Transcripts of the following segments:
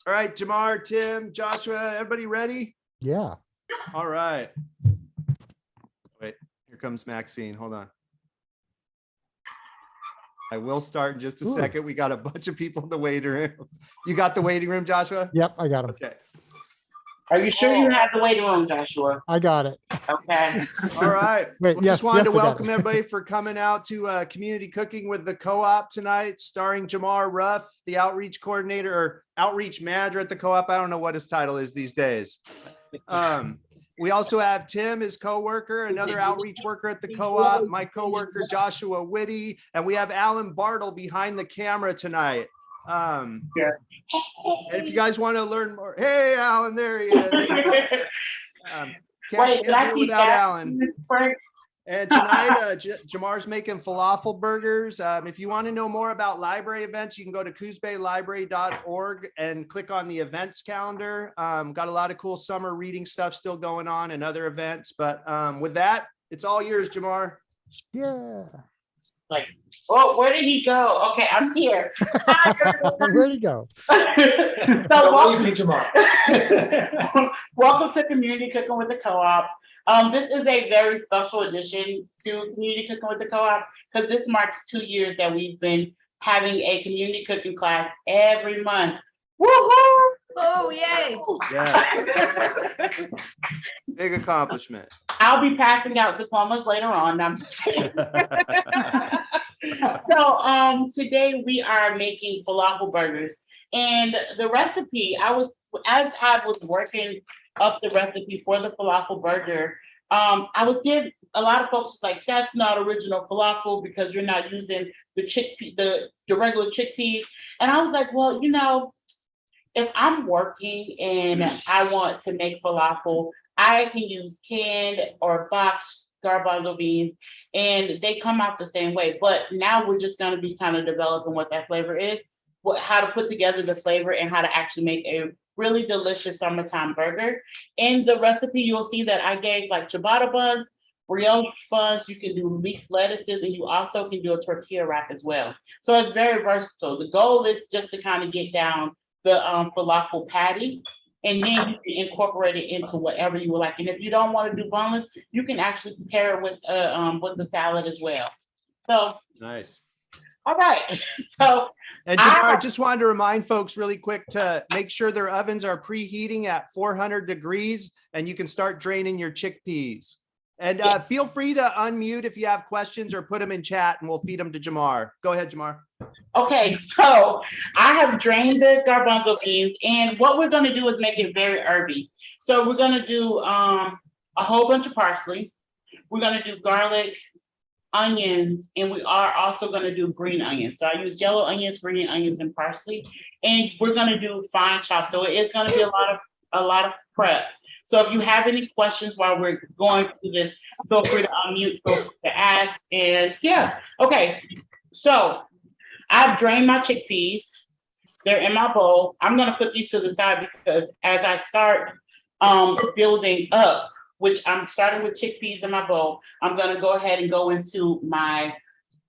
All right, Jamar, Tim, Joshua, everybody ready? Yeah. All right. Wait, here comes Maxine. Hold on. I will start in just a second. We got a bunch of people in the waiting room. You got the waiting room, Joshua? Yep, I got him. Okay. Are you sure you have the waiting room, Joshua? I got it. Okay. All right. Wait, Well, yes, just wanted to yes, I got welcome it. everybody for coming out to Community Cooking with the Co-op tonight, starring Jamar Ruff, the outreach coordinator or outreach manager at the Co-op. I don't know what his title is these days. We also have Tim, his co-worker, another outreach worker at the Co-op, my co-worker Joshua Whitty, and we have Alan Bartle behind the camera tonight. And if you guys want to learn more, hey, Alan, there he is. Can't do it without Alan. And tonight, Jamar's making falafel burgers. If you want to know more about library events, you can go to coosbaylibrary.org and click on the events calendar. Got a lot of cool summer reading stuff still going on and other events. But with that, it's all yours, Jamar. Yeah. Like, oh, where did he go? Okay, I'm here. Where'd he go? Welcome to Community Cooking with the Co-op. This is a very special addition to Community Cooking with the Co-op because this marks 2 years that we've been having a community cooking class every month. Woohoo! Oh, yay! Yes. Big accomplishment. I'll be passing out diplomas later on. I'm just kidding. So today we are making falafel burgers, and the recipe as I was working up the recipe for the falafel burger, I was getting a lot of folks like, that's not original falafel because you're not using the chickpea, the regular chickpeas. And I was like, well, if I'm working and I want to make falafel, I can use canned or boxed garbanzo beans, and they come out the same way. But now we're just going to be kind of developing what that flavor is, how to put together the flavor, and how to actually make a really delicious summertime burger. In the recipe, you'll see that I gave like ciabatta buns, brioche buns. You can do leaf lettuces, and you also can do a tortilla wrap as well. So it's very versatile. The goal is just to kind of get down the falafel patty, and then you can incorporate it into whatever you would like. And if you don't want to do boneless, you can actually pair it with the salad as well. So nice. All right. So and Jamar, I just wanted to remind folks really quick to make sure their ovens are preheating at 400 degrees, and you can start draining your chickpeas. And feel free to unmute if you have questions or put them in chat, and we'll feed them to Jamar. Go ahead, Jamar. Okay, so I have drained the garbanzo beans, and what we're going to do is make it very herby. So we're going to do a whole bunch of parsley. We're going to do garlic, onions, and we are also going to do green onions. So I use yellow onions, green onions, and parsley. And we're going to do fine chop. So it is going to be a lot of prep. So if you have any questions while we're going through this, feel free to unmute, feel free to ask. And yeah, okay. So I've drained my chickpeas. They're in my bowl. I'm going to put these to the side because as I start building up, which I'm starting with chickpeas in my bowl, I'm going to go ahead and go into my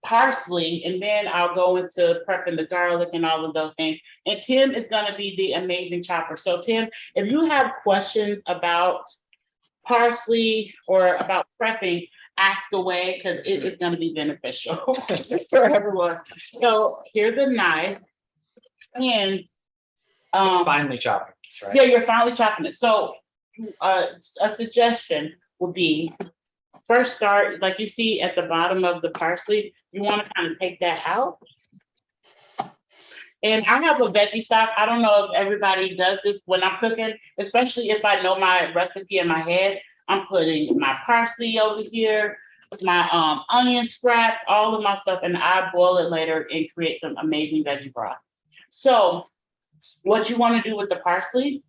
parsley, and then I'll go into prepping the garlic and all of those things. And Tim is going to be the amazing chopper. So Tim, if you have questions about parsley or about prepping, ask away because it is going to be beneficial for everyone. So here's a knife, and finely chopping this, right? Yeah, you're finely chopping it. So a suggestion would be first start, like you see at the bottom of the parsley, you want to kind of take that out. And I have a veggie stock. I don't know if everybody does this when I'm cooking, especially if I know my recipe in my head. I'm putting my parsley over here, my onion scraps, all of my stuff, and I boil it later and create some amazing veggie broth. So what you want to do with the parsley,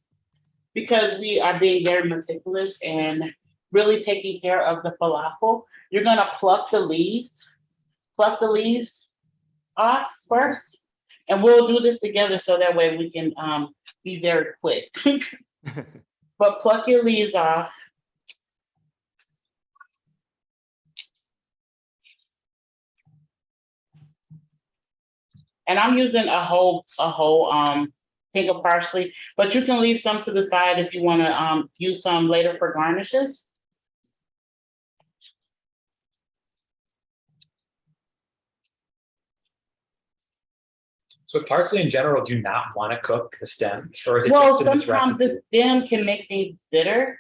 because we are being very meticulous and really taking care of the falafel, you're going to pluck the leaves off first. And we'll do this together so that way we can be very quick. But pluck your leaves off. And I'm using a whole think of parsley, but you can leave some to the side if you want to use some later for garnishes. So parsley in general, do you not want to cook the stems, or is it Well, just in this sometimes recipe? the stem can make things bitter.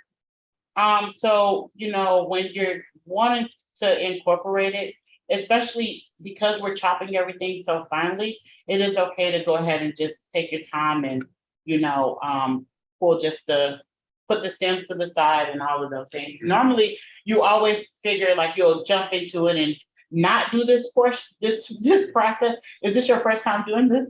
So, you know, when you're wanting to incorporate it, especially because we're chopping everything so finely, it is okay to go ahead and just take your time and, you know, pull just put the stems to the side and all of those things. Normally, you always figure like you'll jump into it and not do this portion, this process. Is this your first time doing this?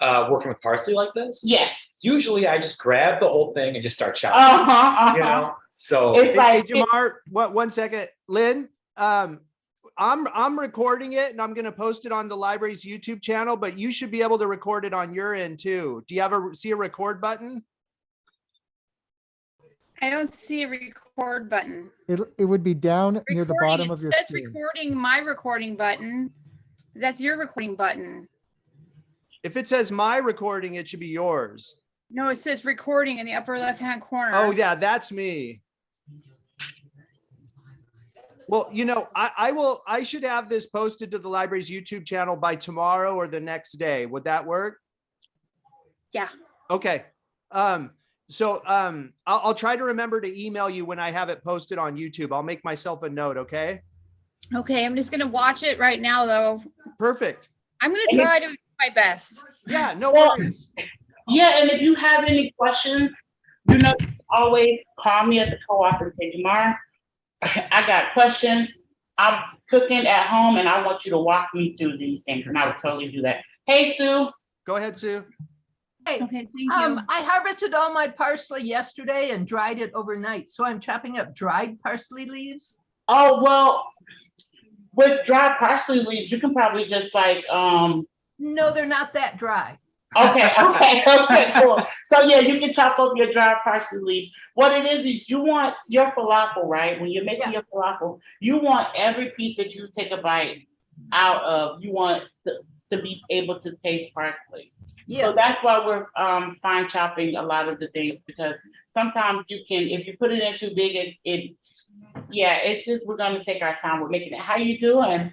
Working with parsley like this? Yes. Usually I just grab the whole thing and just start chopping. You know, so It's Hey, like Jamar, one second. Lynn, I'm recording it and I'm going to post it on the library's YouTube channel, but you should be able to record it on your end too. Do you have see a record button? I don't see a record button. It would be down near the bottom of your It says screen. recording, my recording button. That's your recording button. If it says my recording, it should be yours. No, it says recording in the upper left-hand corner. Oh yeah, that's me. Well, you know, I should have this posted to the library's YouTube channel by tomorrow or the next day. Would that work? Yeah. Okay. I'll try to remember to email you when I have it posted on YouTube. I'll make myself a note. Okay. Okay, I'm just gonna watch it right now though. Perfect. I'm gonna try to do my best. Yeah, no Well, worries. yeah, and if you have any questions, you know, always call me at the co-op and say, Jamar, I got questions. I'm cooking at home and I want you to walk me through these things. And I would totally do that. Hey, Sue. Go ahead, Sue. Hey, Okay, thank you. I harvested all my parsley yesterday and dried it overnight. So I'm chopping up dried parsley leaves. Oh, well, with dry parsley leaves, you can probably just like, No, they're not that dry. okay, cool. So yeah, you can chop up your dry parsley leaves. What it is you want your falafel, right? When you're making your falafel, you want every piece that you take a bite out of, you want to be able to taste parsley. Yeah. So that's why we're fine chopping a lot of the things, because sometimes you can, if you put it in too big, it's just, we're gonna take our time with making it. How you doing?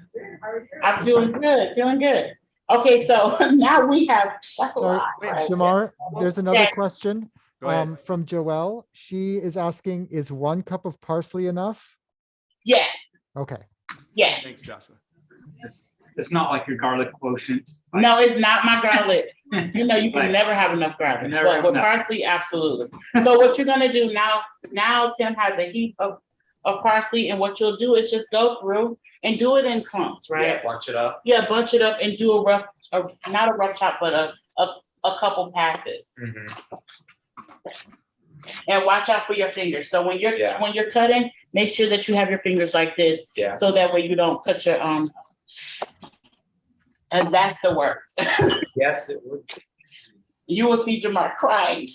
I'm doing good, feeling good. Okay, so now we have, that's a Sorry, lot, right? Jamar, there's another Yeah. question Go ahead. from Joelle. She is asking, is 1 cup of parsley enough? Yes, Okay. yes. Thanks, Joshua. It's not like your garlic quotient. No, it's not my garlic. You know, you can Right. never have enough garlic, Never but have with enough. parsley, absolutely. So what you're gonna do now Tim has a heap of parsley, and what you'll do is just go through and do it in clumps, yeah, right? bunch it up. Yeah, bunch it up and do not a rough chop, but a couple passes. Mhm. And watch out for your fingers. So when you're cutting, make sure that you have your fingers like this, Yeah. so that way you don't cut your and that's the worst. Yes, it would. You will see Jamar crying.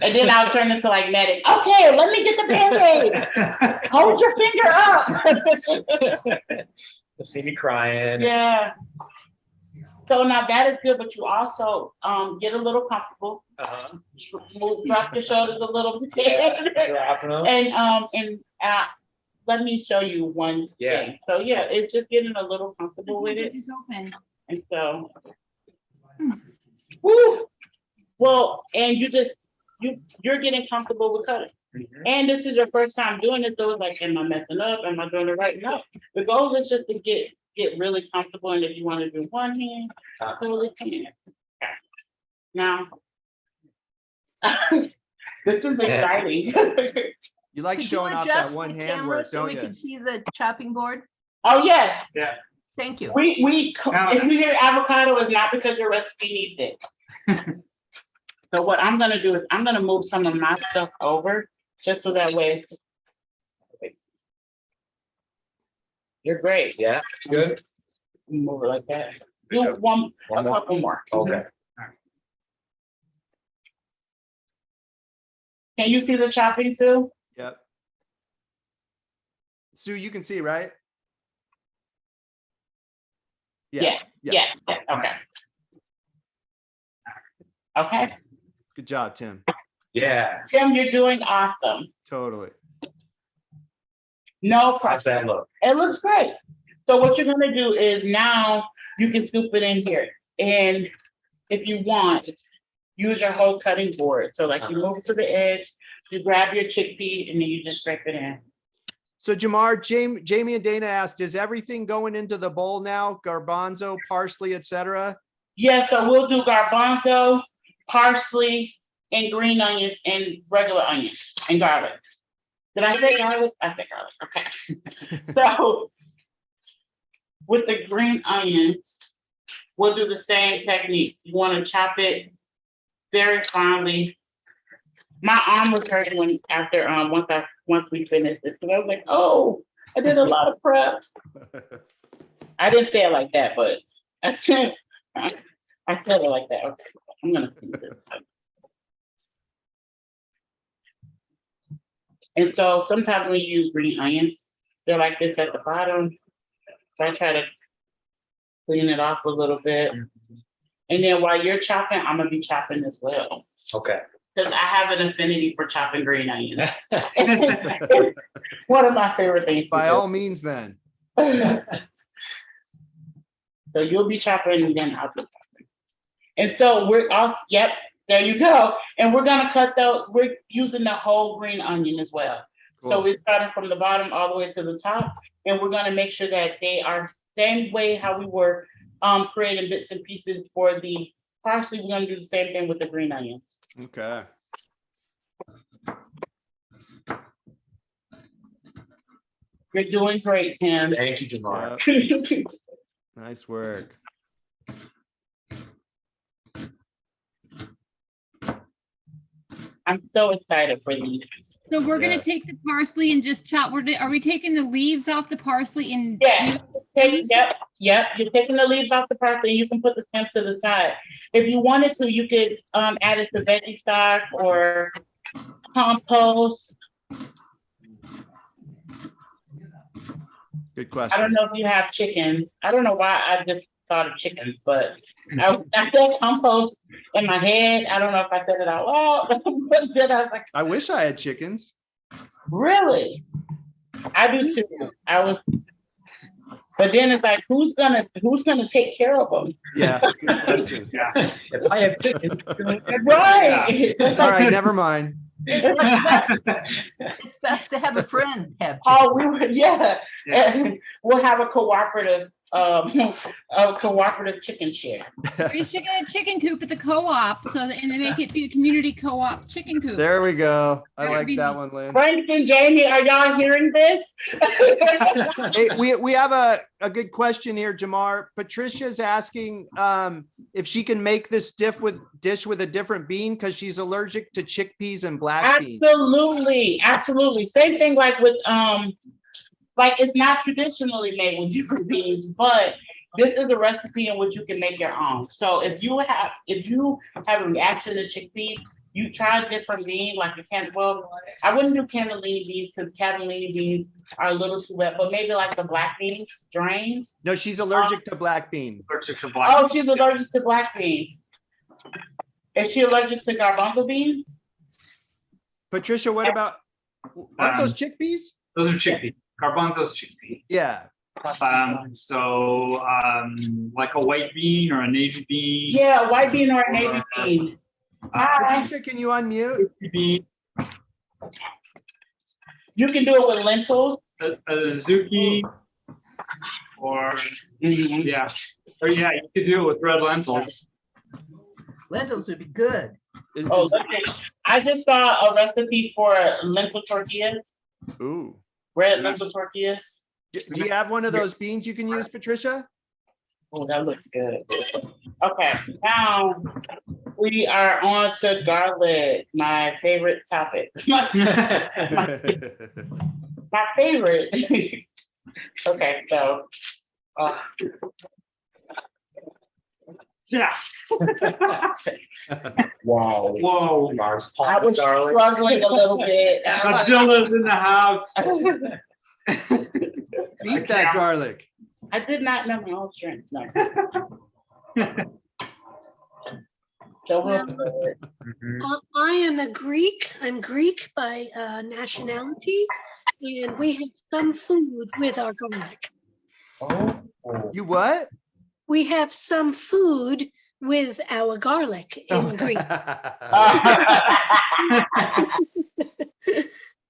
And then I'll turn into like Medic. Okay, let me get the Band-Aid. Hold your finger up. You'll see me crying. Yeah. So now that is good, but you also get a little comfortable. Uh-huh. Drop your shoulders a little bit. Dropping them. And let me show you one Yeah. thing. So yeah, it's just getting a little comfortable with it. It's open. And so, woo. Well, and you're getting comfortable with cutting. Mhm. And this is your first time doing it, so it's like, am I messing up? Am I doing it right? No. The goal is just to get really comfortable, and if you want to do one hand, totally can. Okay. Now, this is exciting. You like Could you showing off that adjust one the hand camera work, so don't we you? can see the chopping board? Oh yes, Thank you. if you hear avocado, it's not because your recipe needs it. So what I'm gonna do is I'm gonna move some of my stuff over, just so that way. You're great. Yeah, good. Move it like that. Do a One more? couple more. Okay. Can you see the chopping, Sue? Yep. Sue, you can see, right? Yeah. Yeah. Okay. Okay, Good job, Tim. Yeah. Tim, you're doing awesome. Totally. No How's problem. that look? It looks great. So what you're gonna do is now you can scoop it in here. And if you want, use your whole cutting board. So like you move to the edge, you grab your chickpea and then you just scrape it in. So Jamar, Jamie and Dana asked, is everything going into the bowl now? Garbanzo, parsley, etc. Yeah, so we'll do garbanzo, parsley, and green onions and regular onions and garlic. Did I say garlic? I said garlic. Okay. So with the green onions, we'll do the same technique. You want to chop it very finely. My arm was hurting when after once we finished this. So I was like, oh, I did a lot of prep. I didn't say it like that, but I said it like that. Okay, I'm gonna see this. And so sometimes when you use green onions, they're like this at the bottom. So I try to clean it off a little bit. And then while you're chopping, I'm gonna be chopping as well. Okay. Because I have an affinity for chopping green onions. One of my favorite things. to By do. all means, then. So you'll be chopping and then I'll be chopping. And so we're all, yep, there you go. And we're gonna cut those, we're using the whole green onion as well. So Cool. we're starting from the bottom all the way to the top. And we're gonna make sure that they are same way how we were creating bits and pieces for the parsley. We're gonna do the same thing with the green onions. Okay. You're doing great, Tim. Thank you, Jamar. Yep. Nice work. I'm so excited for these. So we're gonna Yeah. take the parsley and just chop, are we taking the leaves off the parsley and? Yeah. Yep. You're taking the leaves off the parsley. You can put the stems to the side. If you wanted to, you could add it to veggie stock or compost. Good I question. don't know if you have chickens. I don't know why I just thought of chickens, but I said compost in my head. I don't know if I said it out loud. But then I was like, I wish I had chickens. really? I do too. But then it's like, who's gonna take care of them? Yeah, good question. Yeah. If I have chicken, Right. All right, never mind. It's best to have a friend have. Oh, we were, yeah. Yeah. We'll have a cooperative chicken share. We should get a chicken coop at the co-op, and they make it be a community co-op chicken coop. There we go. I That would like be that nice. one, Lynn. Frank and Jamie, are y'all hearing this? Hey, we have a good question here, Jamar. Patricia's asking if she can make this dish with a different bean because she's allergic to chickpeas and black beans. Absolutely. Same thing like with like it's not traditionally made with different beans, but this is a recipe in which you can make your own. So if you have a reaction to chickpeas, you try a different bean, like I wouldn't do cannellini beans because cannellini beans are a little too wet, but maybe like the black beans, drained. No, she's allergic to black bean. Allergic to black. Oh, she's allergic to black beans. Is she allergic to garbanzo beans? Patricia, what about, aren't those chickpeas? Those are chickpeas. Garbanzo's chickpea. Yeah. So like a white bean or a navy bean. Yeah, a white bean or a navy bean. Hi. Patricia, can you unmute? Bean, You can do it with lentils. a zucchini, or yeah, or yeah, you could do it with red lentils. Lentils would be good. Oh, okay. I just saw a recipe for lentil tortillas, Ooh. red lentil tortillas. Do you have one of those beans you can use, Patricia? Oh, that looks good. Okay, now we are on to garlic, my favorite topic. My favorite. Okay, so. Yeah. Wow. Whoa. Jamar's I pulling was garlic. struggling a little bit. Godzilla's in the house. Beat that garlic. I did not know my own strength. No. So Well, Mhm. I am a Greek. I'm Greek by nationality, and we have some food with our garlic. oh, You what? We have some food with our garlic in Greek.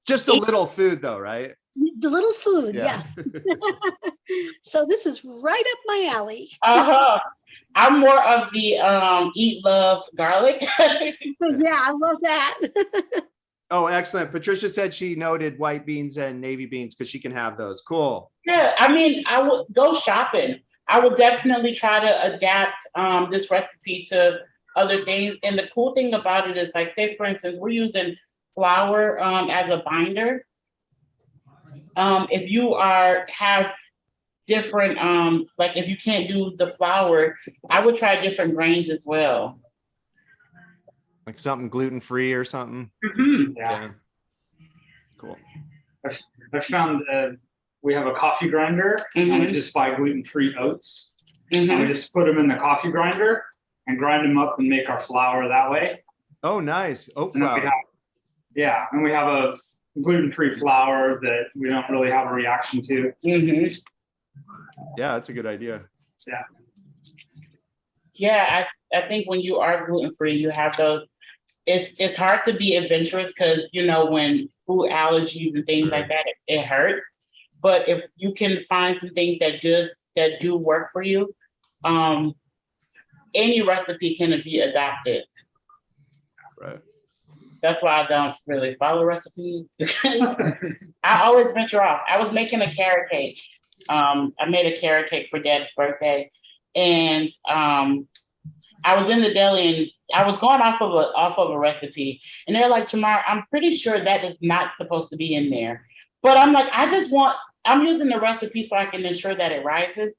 Just a little food though, right? The little food, Yeah. yeah. So this is right up my alley. uh-huh. I'm more of the eat, love, garlic. Yeah, I love that. Oh, excellent. Patricia said she noted white beans and navy beans because she can have those. Cool. Yeah, I mean, I would go shopping. I would definitely try to adapt this recipe to other things. And the cool thing about it is, like, say for instance, we're using flour as a binder. If you have different, like if you can't do the flour, I would try different grains as well. Like something gluten-free or something. Mhm. Yeah. Cool. I found we have a coffee grinder and we Mhm. just buy gluten-free oats. And we Mhm. just put them in the coffee grinder and grind them up and make our flour that way. Oh, nice. Oat And then we flour. have, and we have a gluten-free flour that we don't really have a reaction to. Mhm. Yeah, that's a good idea. Yeah, I think when you are gluten-free, you have those. It's hard to be adventurous because, you know, when food allergies and things like that, it hurts. But if you can find some things that do work for you, any recipe can be adapted. Right. That's why I don't really follow recipes. I always venture off. I was making a carrot cake. I made a carrot cake for Dad's birthday, and I was in the deli and I was going off of a recipe, and they're like, Tamar, I'm pretty sure that is not supposed to be in there. But I'm like, I'm using the recipe so I can ensure that it rises.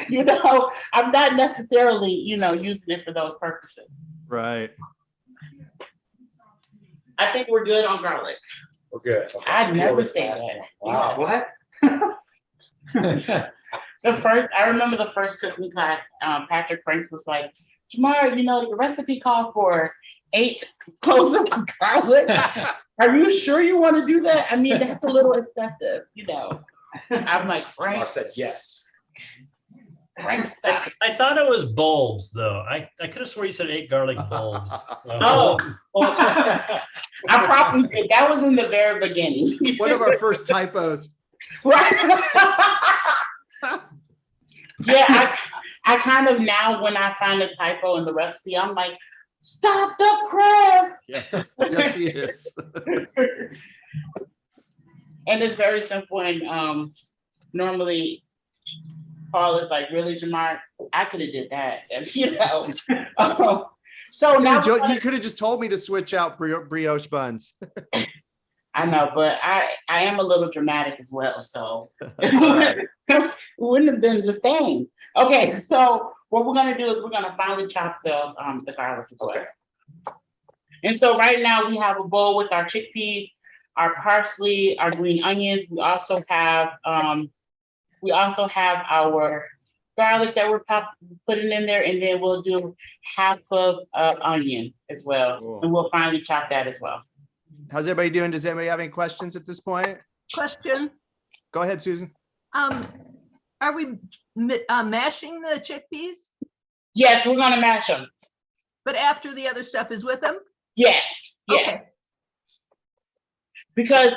You know, I'm not necessarily, using it for those purposes. Right. I think we're good on garlic. We're good. Okay. I'd never say that. Wow. What? I remember the first cooking class, Patrick Franks was like, Jamar, the recipe called for 8 cloves of garlic. Are you sure you want to do that? I mean, that's a little excessive, I'm like, Mark Frank, said yes. stop. I thought it was bulbs, though. I could have swore you said 8 garlic bulbs. So. Oh, well, I probably did. That was in the very beginning. One of our first typos. Right. Yeah, I kind of now, when I find a typo in the recipe, I'm like, stop the press. Yes. Yes, he is. And it's very simple. And normally Paul is like, really, Jamar? I could have did that. And, so now You could have just told me to switch out brioche buns. I know, but I am a little dramatic as well. So it wouldn't have been the same. Okay, so what we're gonna do is we're gonna finally chop the garlic as well. And so right now we have a bowl with our chickpeas, our parsley, our green onions. We also have our garlic that we're putting in there, and then we'll do half of onion as well. Cool. And we'll finally chop that as well. How's everybody doing? Does anybody have any questions at this point? Question, Go ahead, Susan. are we mashing the chickpeas? Yes, we're gonna mash them. But after the other stuff is with them? Yes, yeah. Okay. Because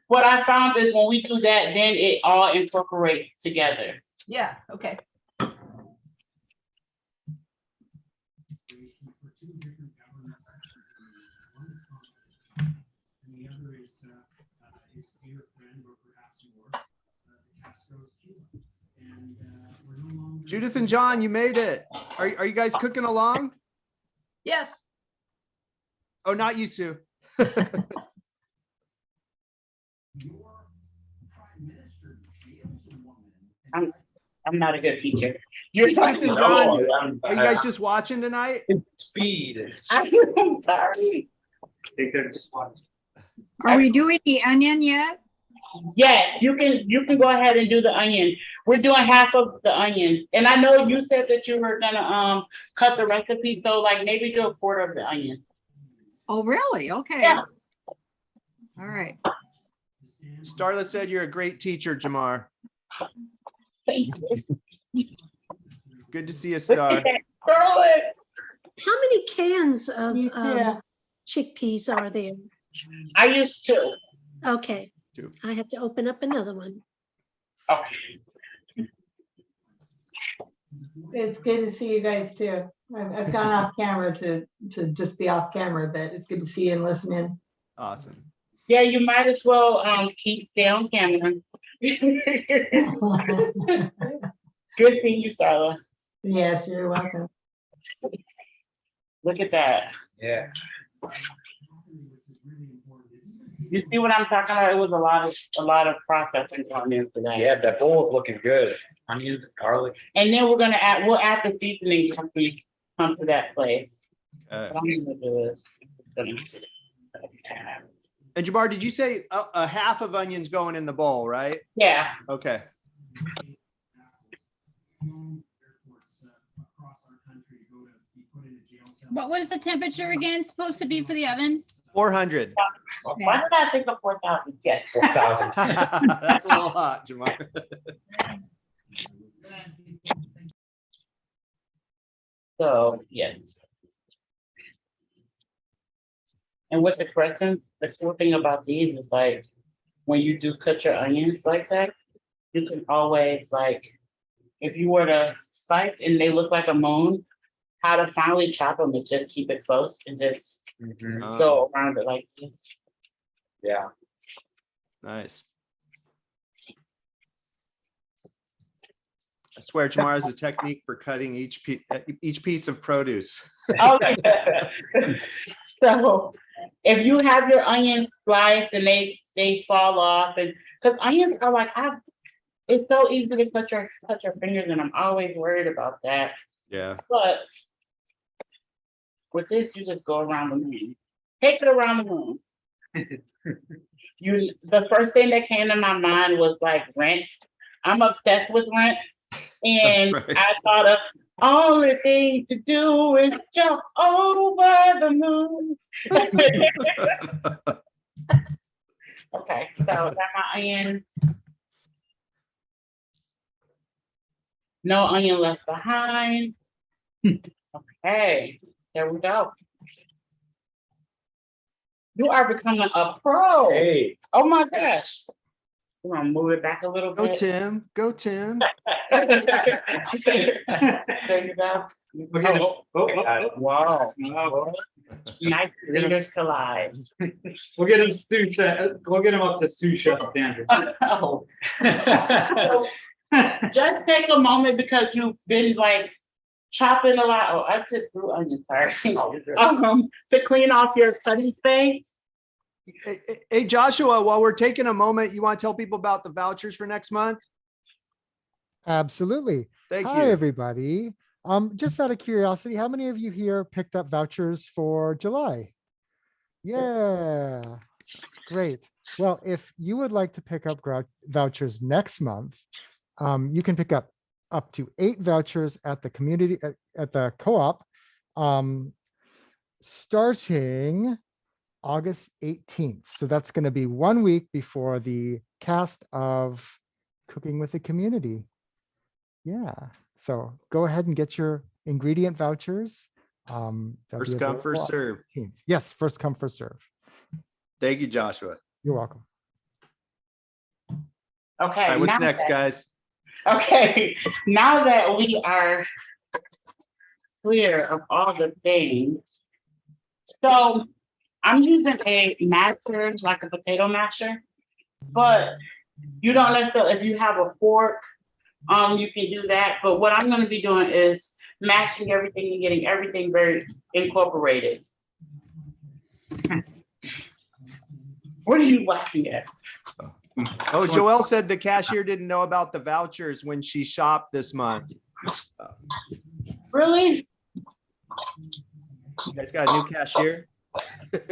what I found is when we do that, then it all incorporates together. Yeah, okay. Judith and John, you made it. Are you guys cooking along? Yes. Oh, not you, Sue. I'm not a good teacher. You're Judith talking and John, No, are you guys just watching tonight? Speed. I'm sorry. They could have just watched. Are we doing the onion yet? Yes, you can go ahead and do the onion. We're doing half of the onion. And I know you said that you were gonna cut the recipe, so like maybe do a quarter of the onion. Oh, really? Okay. Yeah. All right. Starlet said you're a great teacher, Jamar. Thank you. Good to see you, Star. Girl, How many cans of Yeah. chickpeas are there? I used to. Okay, Two. I have to open up another one. Okay. It's good to see you guys too. I've gone off camera to just be off camera, but it's good to see you and listen in. Awesome. Yeah, you might as well stay on camera. Good seeing you, Starla. Yes, you're welcome. Look at that. Yeah. You see what I'm talking about? It was a lot of processing going in today. Yeah, that bowl is looking good. Onions, garlic. And then we'll add the seasoning once we come to that place. What I'm gonna do is And Jamar, did you say a half of onions going in the bowl, right? Yeah. Okay. What was the temperature again supposed to be for the oven? 400. Why did I think of 4,000? Yes. 4,000. That's a little hot, Jamar. So, yes. And with the crescents, the cool thing about these is like, when you do cut your onions like that, you can always like, if you were to slice and they look like a moon, how to finally chop them is just keep it close and just go around it like this. Yeah. Nice. I swear, Jamar has a technique for cutting each piece of produce. Okay. So if you have your onions sliced and they fall off, and because onions are like, it's so easy to cut your fingers, and I'm always worried about that. Yeah. But with this, you just go around the moon. Take it around the moon. The first thing that came to my mind was like Rent. I'm obsessed with Rent. And Right. I thought of only thing to do is jump over the moon. Okay, so got my onion. No onion left behind. Okay, there we go. You are becoming a pro. Hey. Oh my gosh. I'm gonna move it back a little Go, bit. Tim. Go, Tim. There you go. Wow. Nice fingers collide. We'll get him sous chef. We'll get him up to sous chef standard. Oh. Just take a moment because you've been like chopping a lot. Oh, I just grew onions, sorry. To clean off your cutting space. Hey, Joshua, while we're taking a moment, you want to tell people about the vouchers for next month? Absolutely. Thank Hi, you. everybody. Just out of curiosity, how many of you here picked up vouchers for July? Yeah, great. Well, if you would like to pick up vouchers next month, you can pick up to 8 vouchers at the community at the co-op, starting August 18th. So that's going to be 1 week before the cast of Cooking with the Community. Yeah. So go ahead and get your ingredient vouchers. First come, first serve. Yes, first come, first serve. Thank you, Joshua. You're welcome. Okay. All right, what's next, guys? Okay, now that we are clear of all the things, so I'm using a masher, like a potato masher, but you don't necessarily, if you have a fork, you can do that. But what I'm going to be doing is mashing everything and getting everything very incorporated. What are you laughing at? Oh, Joelle said the cashier didn't know about the vouchers when she shopped this month. Really? You guys got a new cashier?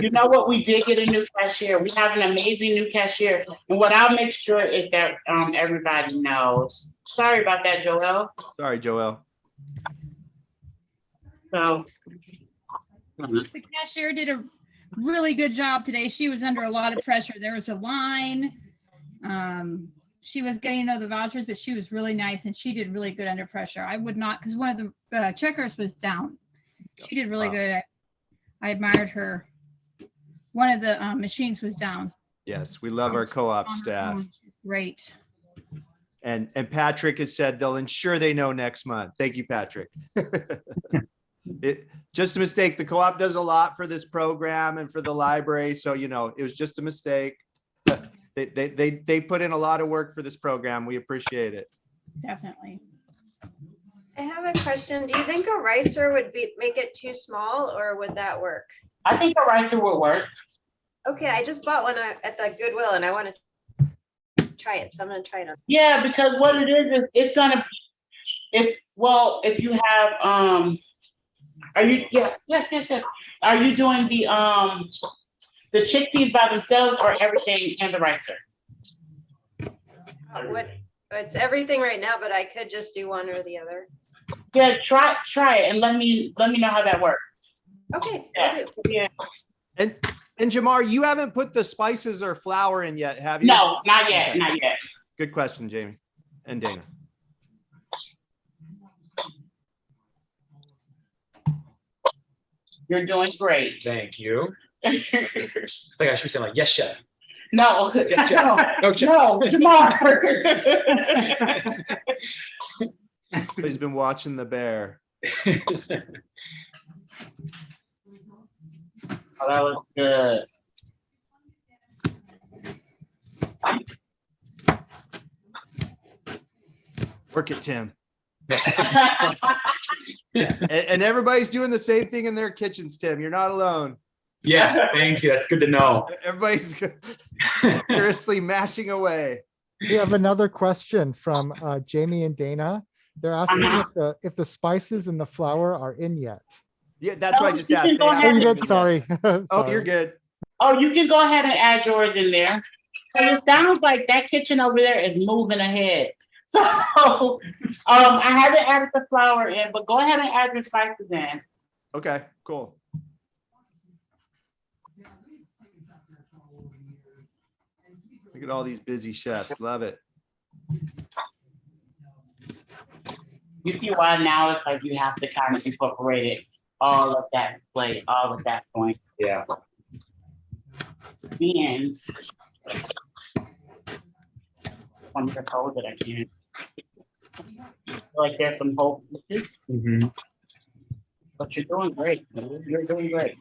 You know what? We did get a new cashier. We have an amazing new cashier. And what I'll make sure is that everybody knows. Sorry about that, Joelle. Sorry, Joelle. So The cashier did a really good job today. She was under a lot of pressure. There was a line. She was getting to know the vouchers, but she was really nice and she did really good under pressure. I would not, because one of the checkers was down. She did really good. I admired her. One of the machines was down. Yes, we love our co-op staff. Great. And Patrick has said they'll ensure they know next month. Thank you, Patrick. Just a mistake. The co-op does a lot for this program and for the library. So, you know, it was just a mistake. They put in a lot of work for this program. We appreciate it. Definitely. I have a question. Do you think a ricer would make it too small, or would that work? I think a ricer would work. Okay, I just bought one at the Goodwill and I want to try it, so I'm gonna try it on. Yeah, because what it is it's gonna well, if you have are you yes. Are you doing the chickpeas by themselves or everything in the ricer? It's everything right now, but I could just do one or the other. Yeah, try it and let me know how that works. Okay, Yeah. will do. Yeah. And Jamar, you haven't put the spices or flour in yet, have you? No, not yet, Okay. not yet. Good question, Jamie and Dana. You're doing great. Thank you. I think I should say like, yes, chef. No, Yes, chef. No, chef. no, Jamar. He's been watching the bear. Oh, that was good. Work it, Tim. And everybody's doing the same thing in their kitchens, Tim. You're not alone. Yeah, thank you. That's good to know. Everybody's furiously mashing away. We have another question from Jamie and Dana. They're asking if the spices and the flour are in yet. Yeah, that's what I just you can asked. go They ahead haven't Oh, you been did? yet. Sorry. Oh, Sorry. you're good. Oh, you can go ahead and add yours in there. So it sounds like that kitchen over there is moving ahead. So I haven't added the flour in, but go ahead and add your spices in. Okay, cool. Look at all these busy chefs. Love it. You see why now it's like you have to kind of incorporate it all of that play, all of that point. Yeah. And I'm so cold that I can't. I feel like there's some hope with this, Mhm. but you're doing great. You're doing great.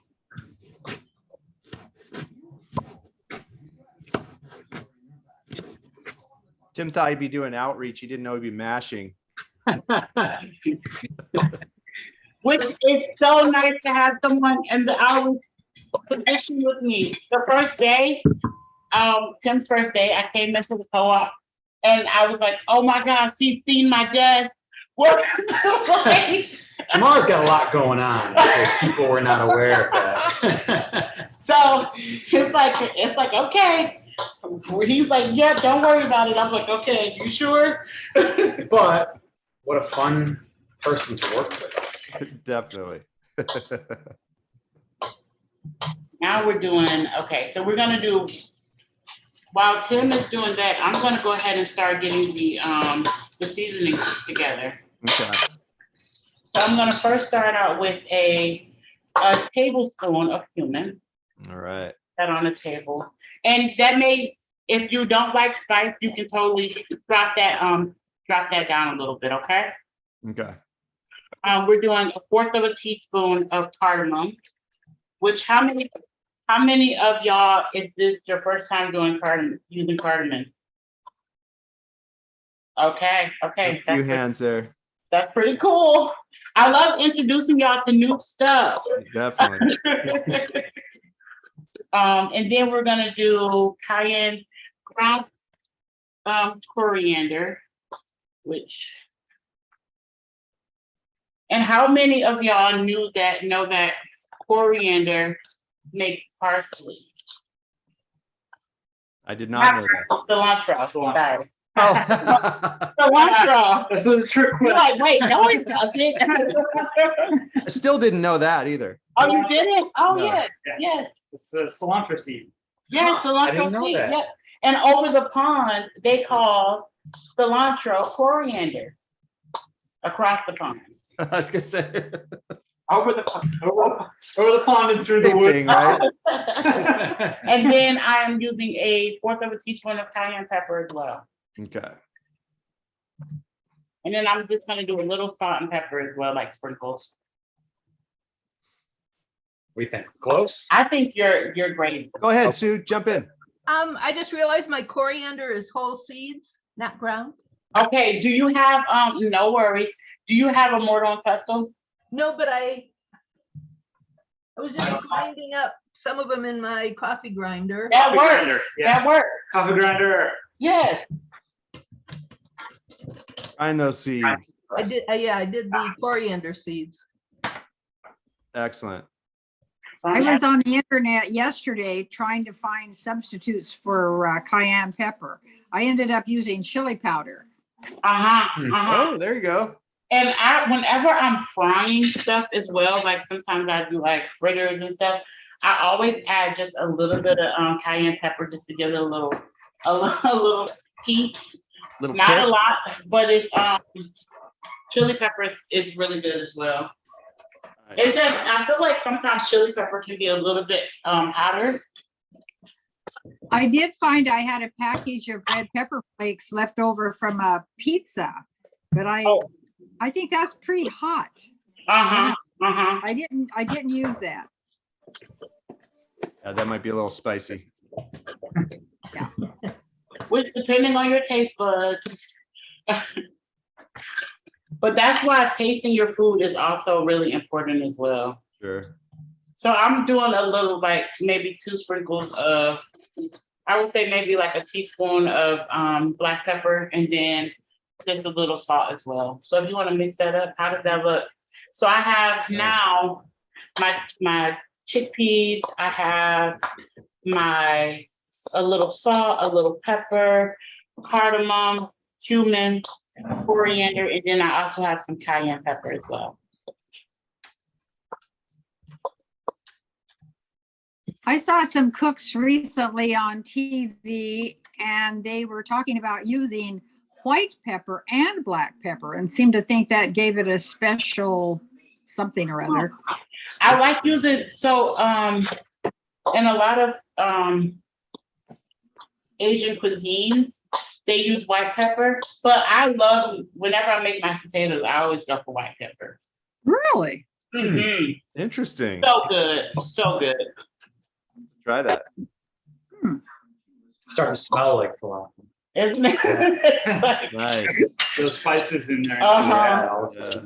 Tim thought he'd be doing outreach. He didn't know he'd be mashing. Which is so nice to have someone in the outreach position with me. The first day, Tim's first day, I came into the co-op and I was like, oh my God, she's seen my desk. What? Jamar's got a lot going on. Because people were not aware of that. So it's like, okay. He's like, yeah, don't worry about it. I'm like, okay, you sure? But what a fun person to work with. Definitely. Now we're doing, okay, so we're gonna do, while Tim is doing that, I'm gonna go ahead and start getting the seasoning together. Okay. So I'm gonna first start out with a tablespoon of cumin, All right. that on the table. And that may, if you don't like spice, you can totally drop that down a little bit, okay? Okay. We're doing 1/4 of a teaspoon of cardamom, which how many of y'all, is this your first time doing using cardamom? Okay, okay. A few hands there. That's pretty cool. I love introducing y'all to new stuff. Definitely. And then we're gonna do cayenne ground coriander, and how many of y'all know that coriander make parsley. I did not know that. Cilantro, sorry. Oh. Cilantro. This is a trick You're question. like, wait, no, it doesn't. I still didn't know that either. Oh, you didn't? Oh, No. yes, yes. It's a cilantro seed. Yes, I cilantro didn't know seed, that. yep. And over the pond, they call cilantro coriander across the pond. I was gonna say. Over the pond. Over the pond and through the Same woods. thing, right? And then I am using 1/4 of a teaspoon of cayenne pepper as well. Okay. And then I'm just gonna do a little salt and pepper as well, like sprinkles. We think close. I think you're great. Go ahead, Sue. Jump in. I just realized my coriander is whole seeds, not ground. Okay, do you have, no worries. Do you have a mortar and pestle? No, but I was just grinding up some of them in my coffee grinder. That Coffee grinder, works, yeah. that works. Coffee grinder. Yes. Find those seeds. I did, yeah, I did the coriander seeds. Excellent. I was on the internet yesterday trying to find substitutes for cayenne pepper. I ended up using chili powder. Oh, there you go. And whenever I'm frying stuff as well, like sometimes I do like fritters and stuff, I always add just a little bit of cayenne pepper just to give it a little heat. Little Not kick. a lot, but it's chili pepper is really good as well. It's just, I feel like sometimes chili pepper can be a little bit hotter. I did find I had a package of red pepper flakes left over from a pizza, but I think that's pretty hot. I didn't use that. Yeah, that might be a little spicy. Yeah. Which depending on your taste buds. But that's why tasting your food is also really important as well. Sure. So I'm doing a little, like maybe 2 sprinkles of, I would say maybe like a teaspoon of black pepper, and then just a little salt as well. So if you want to mix that up, how does that look? So I have now my chickpeas. I have a little salt, a little pepper, cardamom, cumin, coriander, and then I also have some cayenne pepper as well. I saw some cooks recently on TV and they were talking about using white pepper and black pepper and seemed to think that gave it a special something or other. I like using, so in a lot of Asian cuisines, they use white pepper, but I love, whenever I make mashed potatoes, I always go for white pepper. Really? Mm-hmm. Interesting. So good, so good. Try that. Starting to smell like falafel. Isn't it? Like, Nice. Those spices in there. Uh-huh. Yeah.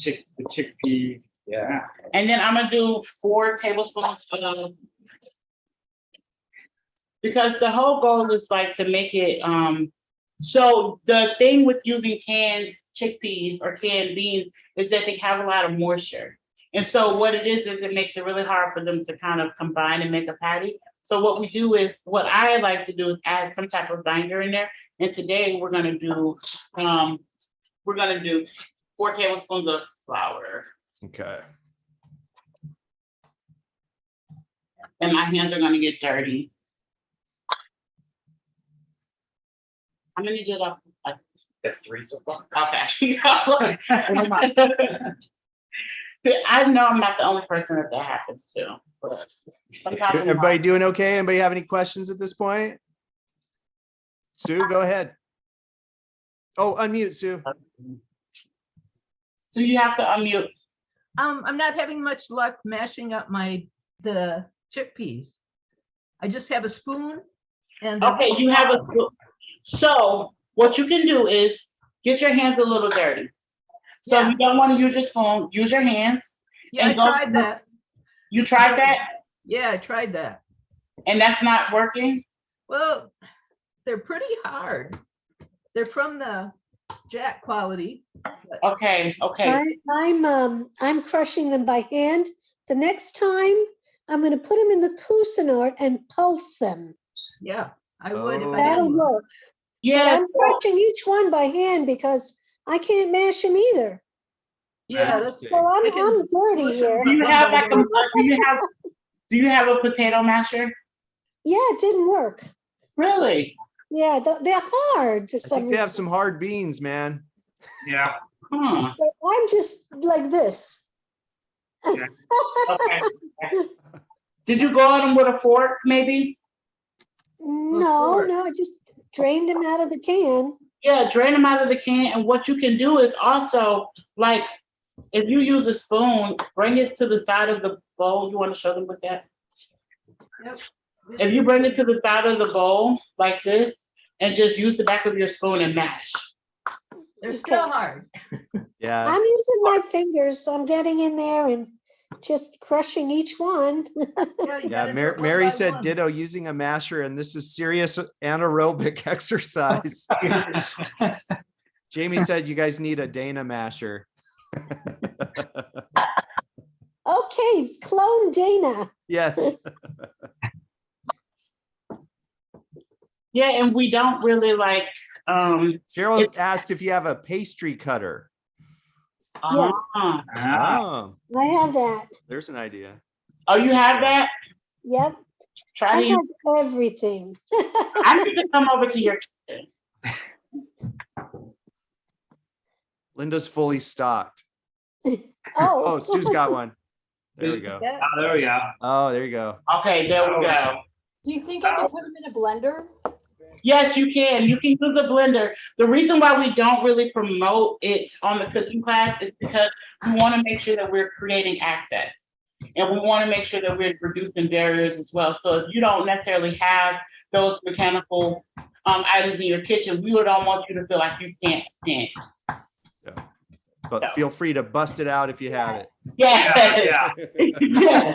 The chickpea. Yeah. and then I'm gonna do 4 tablespoons of, because the whole goal is like to make it, so the thing with using canned chickpeas or canned beans is that they have a lot of moisture. And so what it is it makes it really hard for them to kind of combine and make a patty. So what we do is, what I like to do is add some type of binder in there. And today we're gonna do 4 tablespoons of flour. Okay. And my hands are gonna get dirty. How many did I? That's 3 so far. Okay. I know I'm not the only person that happens to, but sometimes I'm Everybody doing okay? Anybody have any questions at this point? Sue, go ahead. Oh, unmute, Sue. So you have to unmute. I'm not having much luck mashing up the chickpeas. I just have a spoon and. Okay, you have a, so what you can do is get your hands a little dirty. So if you don't want to use your spoon, use your hands. Yeah, I tried that. You tried that? Yeah, I tried that. And that's not working? Well, they're pretty hard. They're from the Jack quality. Okay, okay. I'm crushing them by hand. The next time, I'm gonna put them in the Cuisinart and pulse them. Yeah, I would. if I Oh. had That'll one. work. But Yeah. I'm crushing each one by hand because I can't mash them either. Yeah, that's. So I'm I can dirty push here. Do you one have by like one. do you have a potato masher? Yeah, it didn't work. Really? Yeah, they're hard for I some think they have reason. some hard beans, man. Yeah. Huh. But I'm just like this. Okay. Did you go at them with a fork, maybe? No, I just drained them out of the can. Yeah, drain them out of the can. And what you can do is also, like, if you use a spoon, bring it to the side of the bowl. You want to show them with that? Yep. If you bring it to the side of the bowl like this, and just use the back of your spoon and mash. They're still hard. Yeah. I'm using my fingers, so I'm getting in there and just crushing each one. Yeah, you Yeah, gotta do it one Mary by said one. ditto using a masher, and this is serious anaerobic exercise. Jamie said you guys need a Dana masher. Okay, clone Dana. Yes. Yeah, and we don't really like. Gerald asked if you have a pastry cutter. Yes, Ah. Oh, I have that. there's an idea. Oh, you have that? Yep, Try I to use. have everything. I need to come over to your kitchen. Linda's fully stocked. Oh. Oh, Sue's got one. There we go. That- Oh, there we go. Oh, there you go. Okay, there we go. Do you think I can put them in a blender? Yes, you can. You can use a blender. The reason why we don't really promote it on the cooking class is because we want to make sure that we're creating access. And we want to make sure that we're reducing barriers as well. So if you don't necessarily have those mechanical items in your kitchen, we don't want you to feel like you can't. But feel free to bust it out if you have it. Yeah. Yeah. Yeah.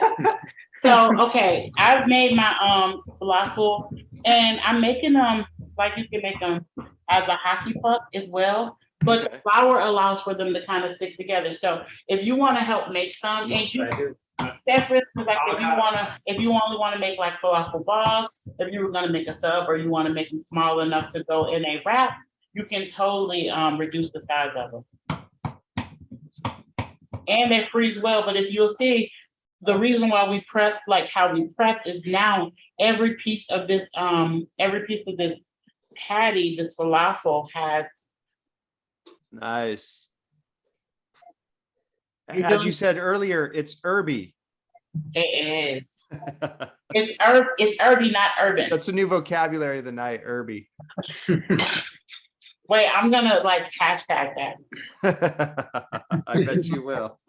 So, okay, I've made my falafel, and I'm making them like you can make them as a hockey puck as well. But the flour allows for them to kind of stick together. So if you want to help make some, and you, say for instance, like if you only want to make like falafel balls, if you were going to make a sub or you want to make them small enough to go in a wrap, you can totally reduce the size of them. And they freeze well, but if you'll see, the reason why we prep like how we prep is now every piece of this patty, this falafel has. Nice. You As don't- you said earlier, it's herby. It is. It's herby, not urban. That's the new vocabulary of the night, herby. Wait, I'm gonna like hashtag that. I bet you will.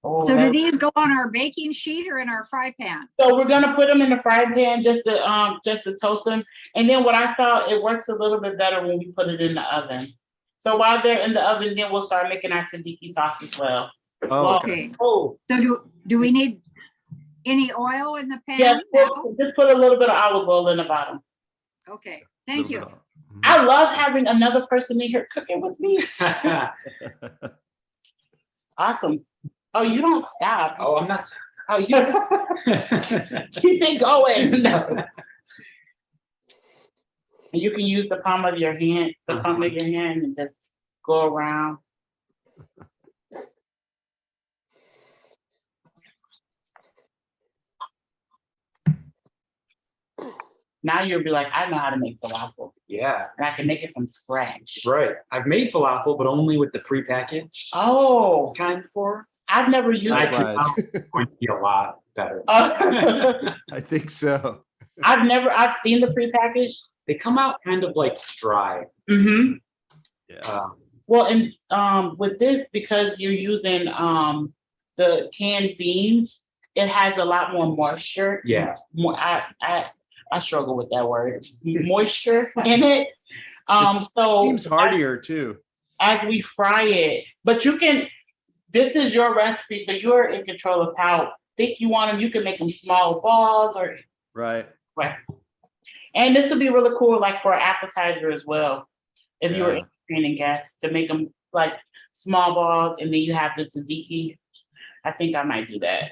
Oh, So do that's- these go on our baking sheet or in our fry pan? So we're gonna put them in the frying pan just to toast them. And then what I saw, it works a little bit better when we put it in the oven. So while they're in the oven, then we'll start making our tzatziki sauce as well. Oh, Okay. Oh, So do we need any oil in the pan? yeah, now? just put a little bit of olive oil in the bottom. Okay, thank you. I love having another person in here cooking with me. Awesome. Oh, you don't stop. Oh, I'm not. Oh, you keep it going. No. And you can use the palm of your hand, and just go around. Now you'll be like, I know how to make falafel, Yeah, and I can make it from scratch. right. I've made falafel, but only with the prepackaged Oh, kind before. I've never used it. Likewise. It's going to be a lot better. I think so. I've seen the prepackaged. They come out kind of like dry. Mm-hmm. Yeah. Well, and with this, because you're using the canned beans, it has a lot more moisture. Yeah. More, I struggle with that word. Moisture in it. So Seems hardier too. as we fry it, but you can. This is your recipe, so you're in control of how thick you want them. You can make them small balls or Right. right. And this would be really cool, like for an appetizer as well. If you were Yeah. entertaining guests, to make them like small balls, and then you have the tzatziki I think I might do that.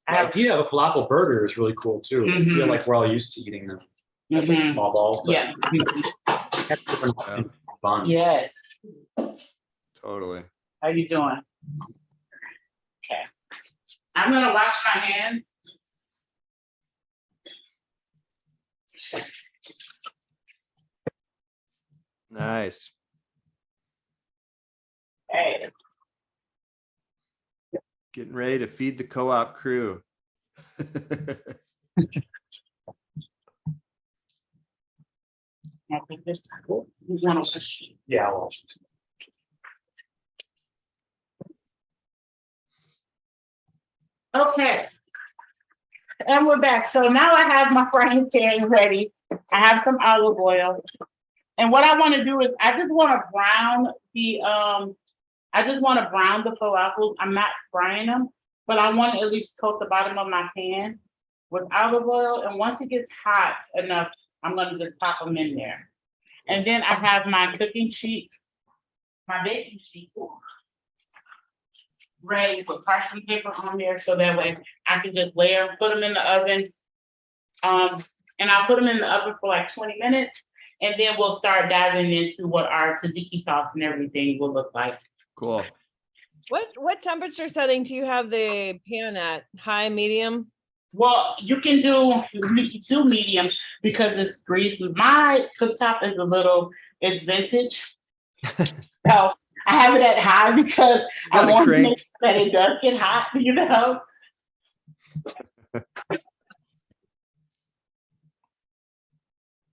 The idea of a falafel burger is really cool too. I feel like we're all used to eating them. As like small balls. But Yeah. that's different buns. Yes. Totally. How you doing? Okay. I'm gonna wash my hands. Nice. Hey. Getting ready to feed the co-op crew. I think this cool. You wanna wash? Yeah, I'll wash it. Okay. And we're back. So now I have my frying pan ready. I have some olive oil. And what I want to do is I just want to brown the falafels. I'm not frying them, but I want to at least coat the bottom of my pan with olive oil. And once it gets hot enough, I'm going to just pop them in there. And then I have my cooking sheet, my baking sheet, ready with parchment paper on there, so that way I can just layer, put them in the oven. And I'll put them in the oven for like 20 minutes, and then we'll start diving into what our tzatziki sauce and everything will look like. Cool. What temperature setting do you have the pan at? High, medium? Well, you can do medium because it's greasy. My cooktop is it's vintage. So I have it at high because I want to make sure that it does get hot, you know?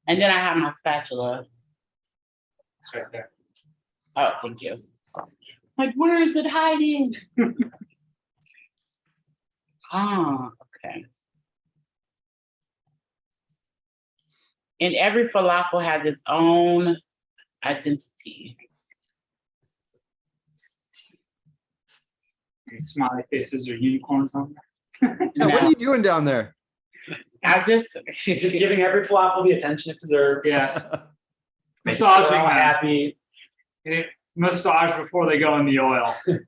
And then I have my spatula. It's right there. Oh, thank you. Like, where is it hiding? Ah, okay. And every falafel has its own identity. Smiley faces or unicorns on Yeah, what are you doing down there? I just giving every falafel the attention it deserves. Yeah. Massaging them. happy. Massage before they go in the oil. Do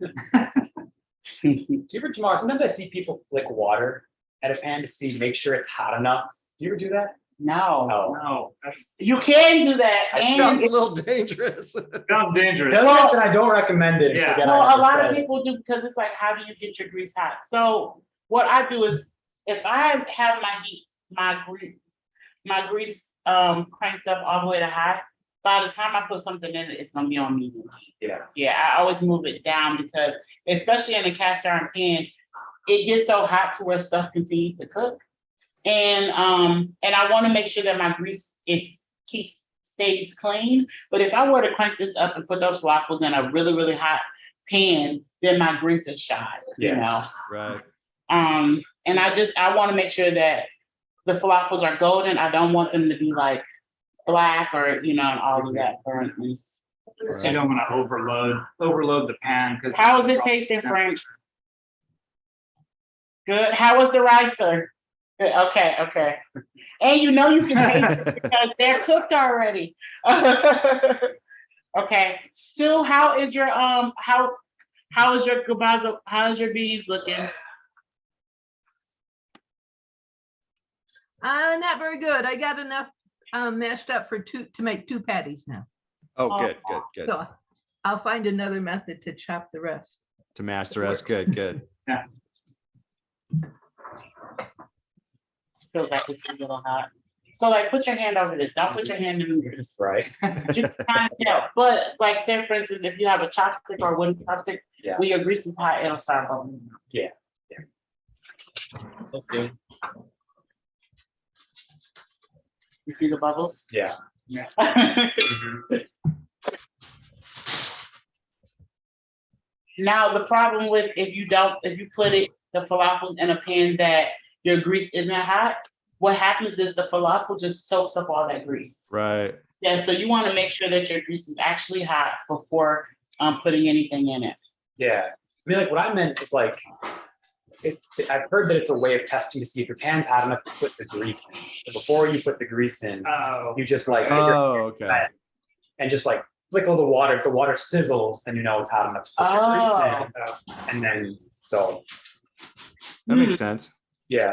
you ever, Jamar, sometimes I see people flick water at a pan to make sure it's hot enough. Do you ever do that? No. No. You can do that. That sounds a little dangerous. Sounds dangerous. That's why I don't recommend it. Yeah. No, a lot of people do because it's like, how do you get your grease hot? So what I do is, if I have my grease cranked up all the way to high, by the time I put something in it, it's gonna be on medium heat. Yeah. Yeah, I always move it down because, especially in a cast iron pan, it gets so hot to where stuff continues to cook. And I want to make sure that my grease stays clean. But if I were to crank this up and put those falafels in a really, really hot pan, then my grease is shot. Yeah. You know. Right. And I want to make sure that the falafels are golden. I don't want them to be like black or and all of that burntness. Right. You don't want to overload the pan. How is it tasting, Frank? Good. How was the rice, sir? Good. Okay. And you can taste it because they're cooked already. Okay. Stu, how is your garbanzo? How is your beans looking? Not very good. I got enough mashed up to make 2 patties now. Oh, good. So I'll find another method to chop the rest. To mash the rest. Good. Yeah. Feels like it's a little hot. So like, put your hand over this. Don't put your hand in this. Right. You can kind of tell. But like, say for instance, if you have a chopstick or a wooden chopstick, when your grease is hot, it'll start bubbling. Yeah. Okay. You see the bubbles? Yeah. Now the problem with if you put the falafels in a pan that your grease isn't hot, what happens is the falafel just soaks up all that grease. Right. Yeah, so you want to make sure that your grease is actually hot before putting anything in it. Yeah. I mean, like, what I meant is like, I've heard that it's a way of testing to see if your pan's hot enough to put the grease in. So before you put the grease in, you just like okay. And just like flick a little water. If the water sizzles, then you know it's hot enough to put the grease in. And then, so, That makes sense. yeah.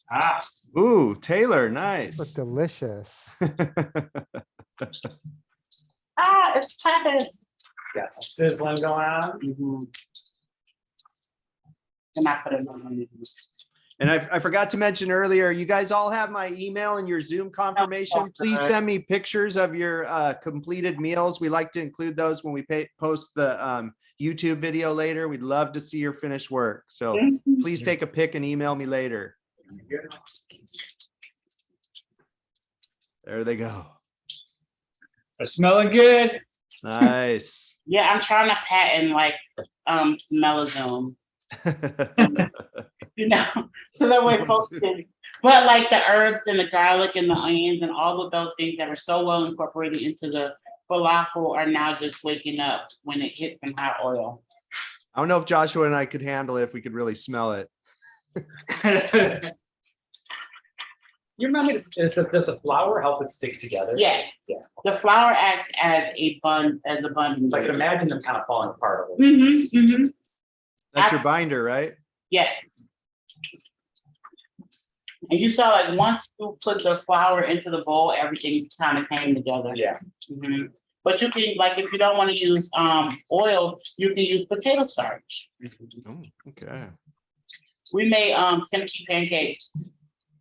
Ah, Ooh, Taylor, Look nice. delicious. It's kind Got some sizzling going on. of. And I put it on. And I forgot to mention earlier, you guys all have my email and your Zoom confirmation. Please send me pictures of your completed meals. We like to include those when we post the YouTube video later. We'd love to see your finished work. So please take a pic and email me later. There they go. it's smelling good. Nice. Yeah, I'm trying to patent like smell-o-zone, you know, so that way folks can, but like the herbs and the garlic and the onions and all of those things that are so well incorporated into the falafel are now just waking up when it hits some hot oil. I don't know if Joshua and I could handle it if we could really smell it. You remember, does the flour help it stick together? Yeah. Yeah. The flour acts as a bun. So I can imagine them kind of falling apart a little bit. Mm-hmm, mm-hmm. That's your binder, right? Yeah. And you saw like once you put the flour into the bowl, everything kind of came together. Yeah. Mm-hmm. But you can, like, if you don't want to use oil, you can use potato starch. Oh, okay. We made kimchi pancakes,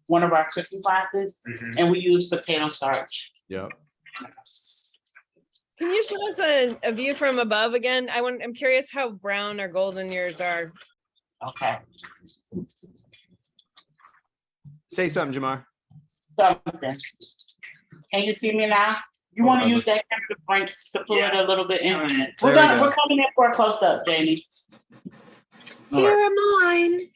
one of our cooking classes, and we use potato starch. Yep. Can you show us a view from above again? I'm curious how brown or golden yours are. Okay. Say something, Jamar. Something. Can you see me now? You want to use that camera to pull it a little bit in? We're coming in for a close up, Jamie. Here are mine.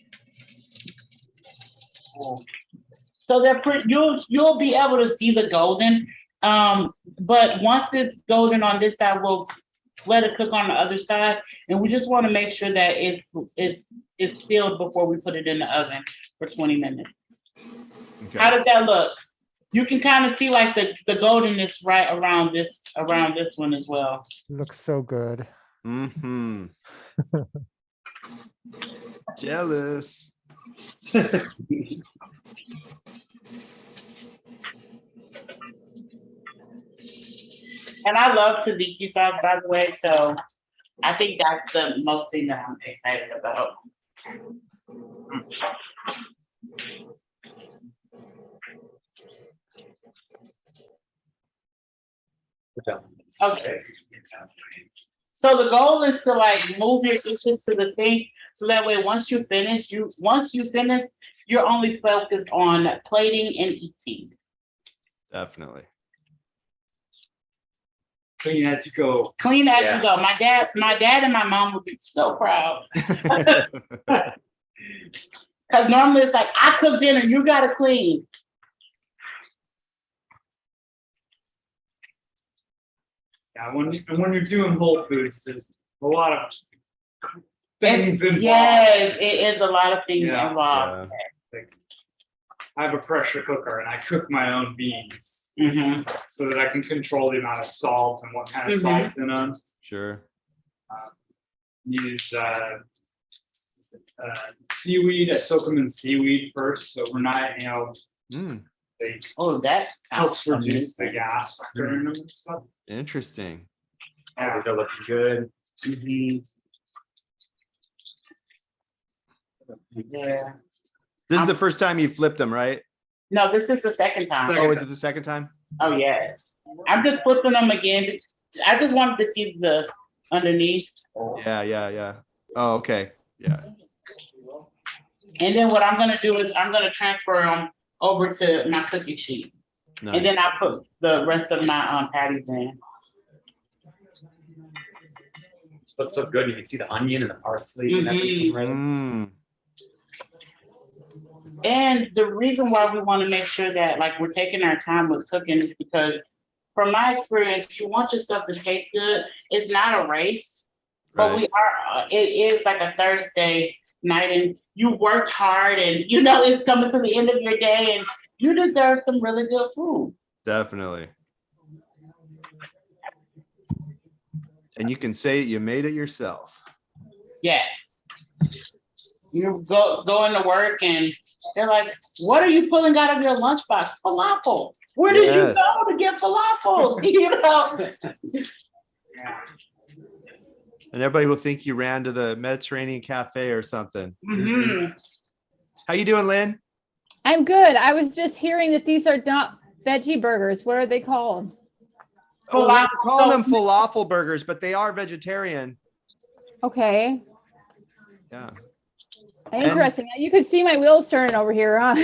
So they're pretty. You'll be able to see the golden. But once it's golden on this side, we'll let it cook on the other side, and we just want to make sure that it's sealed before we put it in the oven for 20 minutes. Okay. How does that look? You can kind of see like the goldenness right around this one as well. Looks so good. Mm-hmm. Jealous. And I love tzatziki sauce, by the way, so I think that's the most thing that I'm excited about. Okay. So the goal is to like move your dishes to the sink, so that way once you finish, you're only focused on plating and eating. Definitely. Clean as you go. Clean as you go. My dad and my mom would be so proud. Because normally it's like, I cook dinner, you gotta clean. Yeah, when you're doing Whole Foods, there's a lot of things involved. Yes, it is a lot of things involved. Like, I have a pressure cooker and I cook my own beans. So that I can control the amount of salt and what kind of salt's in them. Sure. Use seaweed. I soak them in seaweed first, so overnight. They that helps reduce the gas factor in them and stuff. Interesting. Yeah, these are looking good. Yeah. This is the first time you flipped them, right? No, this is the second time. Oh, is it the second time? Oh, yes. I'm just flipping them again. I just wanted to see the underneath. Yeah. Oh, okay. Yeah. And then what I'm going to do is I'm going to transfer them over to my cookie sheet. Nice. And then I'll put the rest of my patties in. This looks so good. You can see the onion and the parsley and everything. Right? And the reason why we want to make sure that like we're taking our time with cooking is because from my experience, you want your stuff to taste good. It's not a race, but it is like a Thursday night and you worked hard and it's coming to the end of your day and you deserve some really good food. Definitely. And you can say you made it yourself. Yes. You go into work and they're like, what are you pulling out of your lunchbox? Falafel. Where did you Yes. go to get falafel? You know? And everybody will think you ran to the Mediterranean Cafe or something. Mhm. How you doing, Lynn? I'm good. I was just hearing that these are not veggie burgers. What are they called? Oh, we're calling them falafel burgers, but they are vegetarian. Okay. Yeah. Interesting. You could see my wheels turning over here, huh?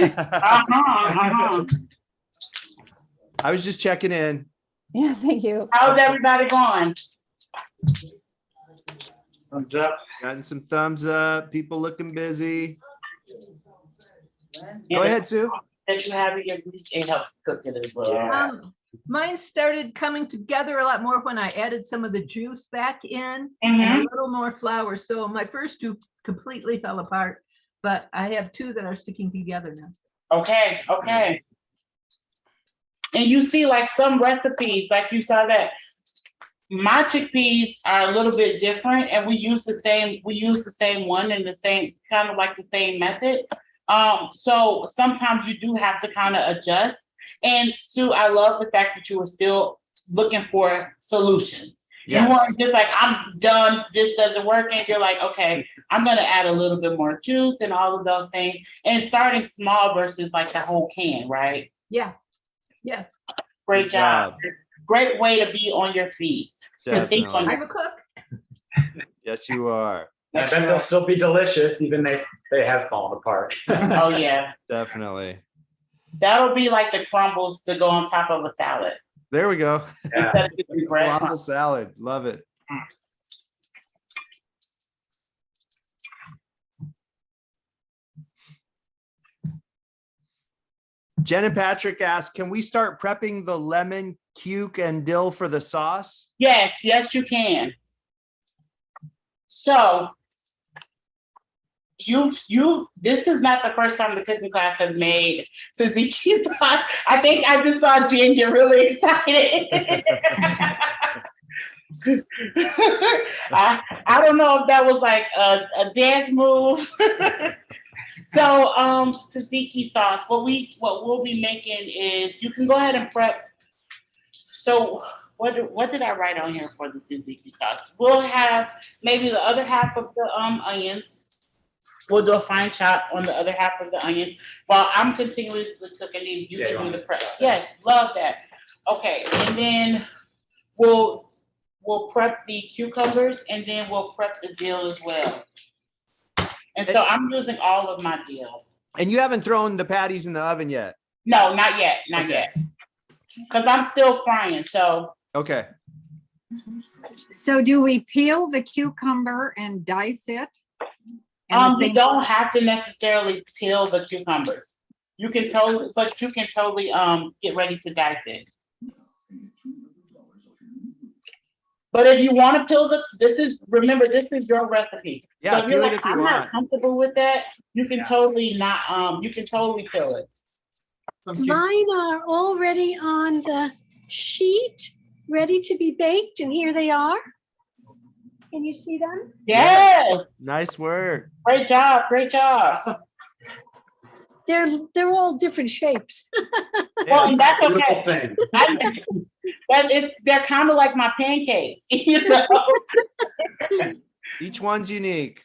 I was just checking in. Yeah, thank you. How's everybody going? Thumbs up. Gotten some thumbs up. People looking busy. Go ahead, Sue. That you have your grease, it helps cook it as well. Mine started coming together a lot more when I added some of the juice back in Mhm. and a little more flour. So my first two completely fell apart, but I have two that are sticking together now. Okay, okay. And you see like some recipes, like you saw that my chickpeas are a little bit different and we use the same one and the same, kind of like the same method. So sometimes you do have to kind of adjust. And Sue, I love the fact that you were still looking for solutions. Yes. You weren't just like, I'm done, this doesn't work. And you're like, okay, I'm gonna add a little bit more juice and all of those things. And starting small versus like the whole can, right? Yeah. Yes. Great Good job. job. Great way to be on your feet. To think on Definitely. I'm a cook. Yes, you are. I bet they'll still be delicious, even if they have fallen apart. Oh yeah. Definitely. That'll be like the crumbles to go on top of a salad. There we go. Yeah. Instead of using bread Falafel crumbs. salad. Love it. Jen and Patrick asked, can we start prepping the lemon, cuke, and dill for the sauce? Yes, yes, you can. So this is not the first time the cooking class has made tzatziki sauce. I think I just saw Jen get really excited. I don't know if that was like a dance move. So tzatziki sauce, what we'll be making is, you can go ahead and prep. So what did I write on here for the tzatziki sauce? We'll have maybe the other half of the onions. We'll do a fine chop on the other half of the onions while I'm continuously cooking these. You can do the prep. Yes, love that. Okay, and then we'll prep the cucumbers and then we'll prep the dill as well. And so I'm using all of my dill. And you haven't thrown the patties in the oven yet? No, not yet, not Okay. yet. Because I'm still frying, so. Okay. So do we peel the cucumber and dice it? And the You same- don't have to necessarily peel the cucumbers. You can totally get ready to dice it. But if you want to peel remember, this is your recipe. Yeah, So if you're peel it like, if you I'm want. not comfortable with that, you can totally peel it. Mine are already on the sheet, ready to be baked, and here they are. Can you see them? Yes, Nice work. great job, great job. They're all different shapes. Well, and that's Beautiful okay. thing. They're kind of like my pancake, you know? Each one's unique.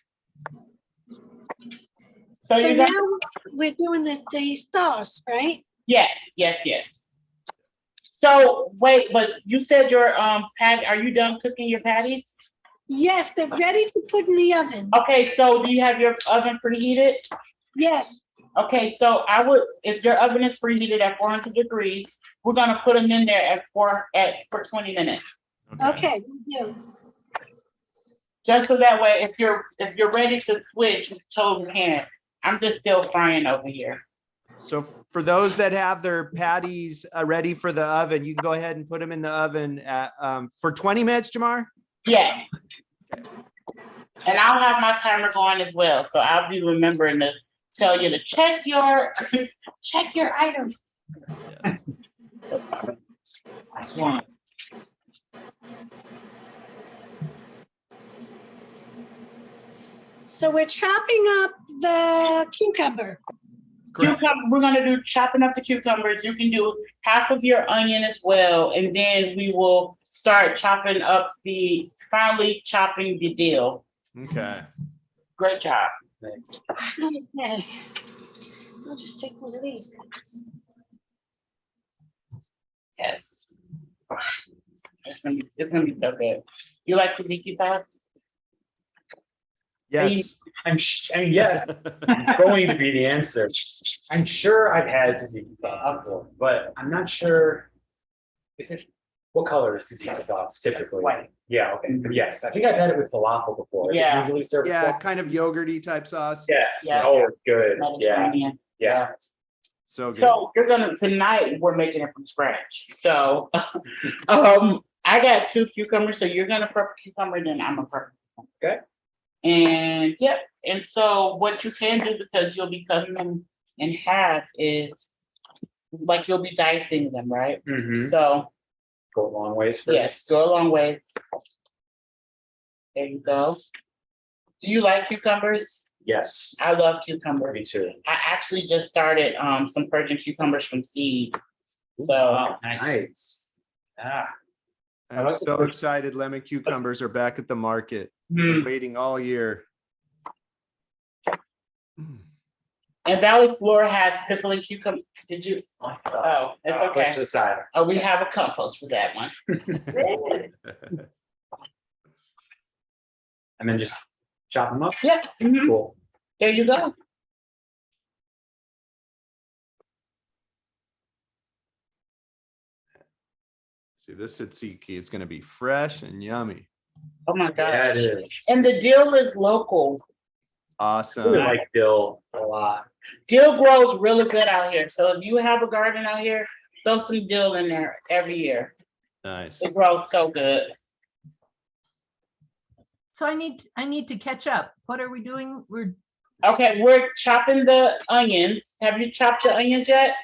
So So you now got, we're doing the sauce, right? yes. So wait, but you said your are you done cooking your patties? Yes, they're ready to put in the oven. Okay, so do you have your oven preheated? Yes. Okay, so if your oven is preheated at 400 degrees, we're gonna put them in there for 20 minutes. Okay, we do. Just so that way, if you're ready to switch, you totally can. I'm just still frying over here. So for those that have their patties ready for the oven, you can go ahead and put them in the oven at, for 20 minutes, Jamar? Yeah. And I'll have my timer going as well, so I'll be remembering to tell you to check your items. Yes. one. So we're chopping up the cucumber. Cucumber, we're gonna do chopping up the cucumbers. You can do half of your onion as well, and then we will start chopping up finally chopping the dill. Okay. Great job. Okay. I'll just take one of these guys. Yes. It's gonna be so good. You like tzatziki sauce? Yes. I mean, yes, going to be the answer. I'm sure I've had tzatziki sauce before, but I'm not sure. What color is tzatziki sauce typically? White. Yeah, okay. Yes, I think I've had it with falafel before. Is it Yeah. usually served with Yeah, falafel? kind of yogurty type sauce. Yes. Yeah. Oh, good. Yeah. Mediterranean. Yeah. So good. So tonight we're making it from scratch. So I got 2 cucumbers, so you're gonna prep a cucumber, then I'm gonna prep a cucumber. Okay. And yep, and so what you can do, because you'll be cutting them in half, is like you'll be dicing them, right? Mhm. So Go a long ways for yes, go a long way. There you go. Do you like cucumbers? Yes. I love cucumbers. Me too. I actually just started some Persian cucumbers from seed. So Wow, nice. Ah. I'm like the so first- excited. Lemon cucumbers are back at the market. Mm. Been waiting all year. And Valley Floor has pickling cucumber. Did you? Oh, it's Put okay. to the side. Oh, we have a compost for that one. And then just chop them up. Yeah. Mhm. Cool. There you go. See, this tzatziki is going to be fresh and yummy. Oh my God. Yeah, it is. And the dill is local. I Awesome. really like dill a lot. Dill grows really good out here. So if you have a garden out here, throw some dill in there every year. Nice. It grows so good. So I need to catch up. What are we doing? Okay, we're chopping the onions. Have you chopped the onions yet?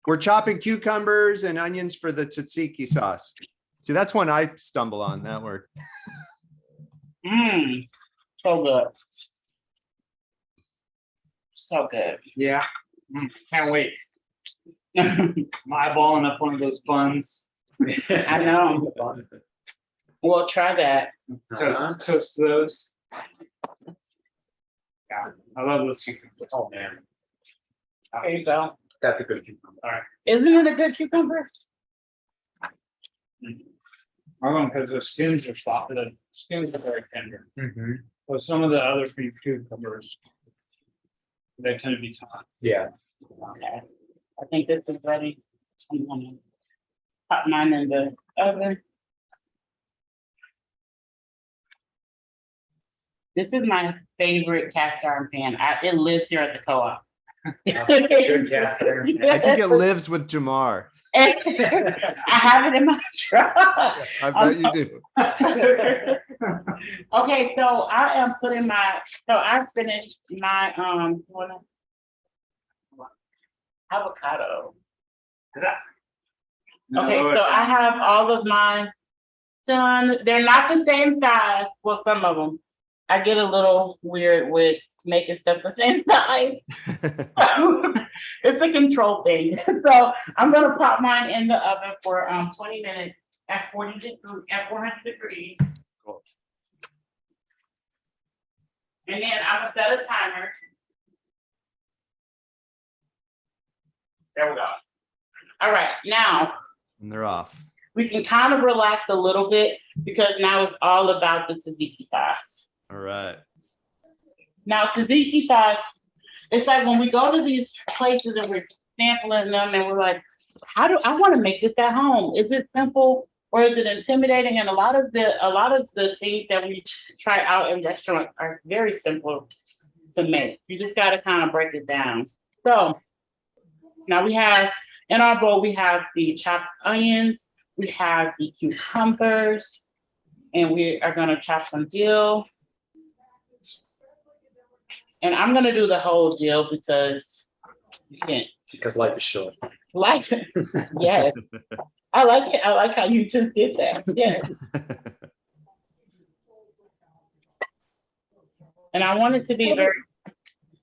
We're chopping cucumbers and onions for the tzatziki sauce. See, that's when I stumble on that word. Mmm, so good. So good. Yeah. Can't wait. I'm eyeballing up one of those buns. I know. We'll try that. Toast those. Yeah, I love those cucumbers. Oh man, There you go. that's a good cucumber. All right. Isn't it a good cucumber? I don't know, because the skins are soft, the skins are very tender. Mm-hmm. But some of the other cucumbers, they tend to be soft. Yeah. Okay. I think this is ready. I'm gonna pop mine in the oven. This is my favorite cast iron pan. It lives here at the co-op. Good cast iron pan. I think it lives with Jamar. I have it in my truck. I bet you do. Okay, so I am putting I finished my avocado. Okay, so I have all of mine done. They're not the same size. Well, some of them. I get a little weird with making stuff the same size. It's a control thing. So I'm gonna pop mine in the oven for 20 minutes at 400 degrees. Cool. And then I'm gonna set a timer. There we go. All right, now And they're off. we can kind of relax a little bit because now it's all about the tzatziki sauce. All right. Now, tzatziki sauce, it's like when we go to these places and we're sampling them and we're like, I want to make this at home. Is it simple or is it intimidating? And a lot of the things that we try out in restaurants are very simple to make. You just got to kind of break it down. So now we have, in our bowl, we have the chopped onions, we have the cucumbers, and we are going to chop some dill. And I'm gonna do the whole deal because you can't. Because life is short. Like, yes, I like it. I like how you just did that. Yes. And I want it to be very.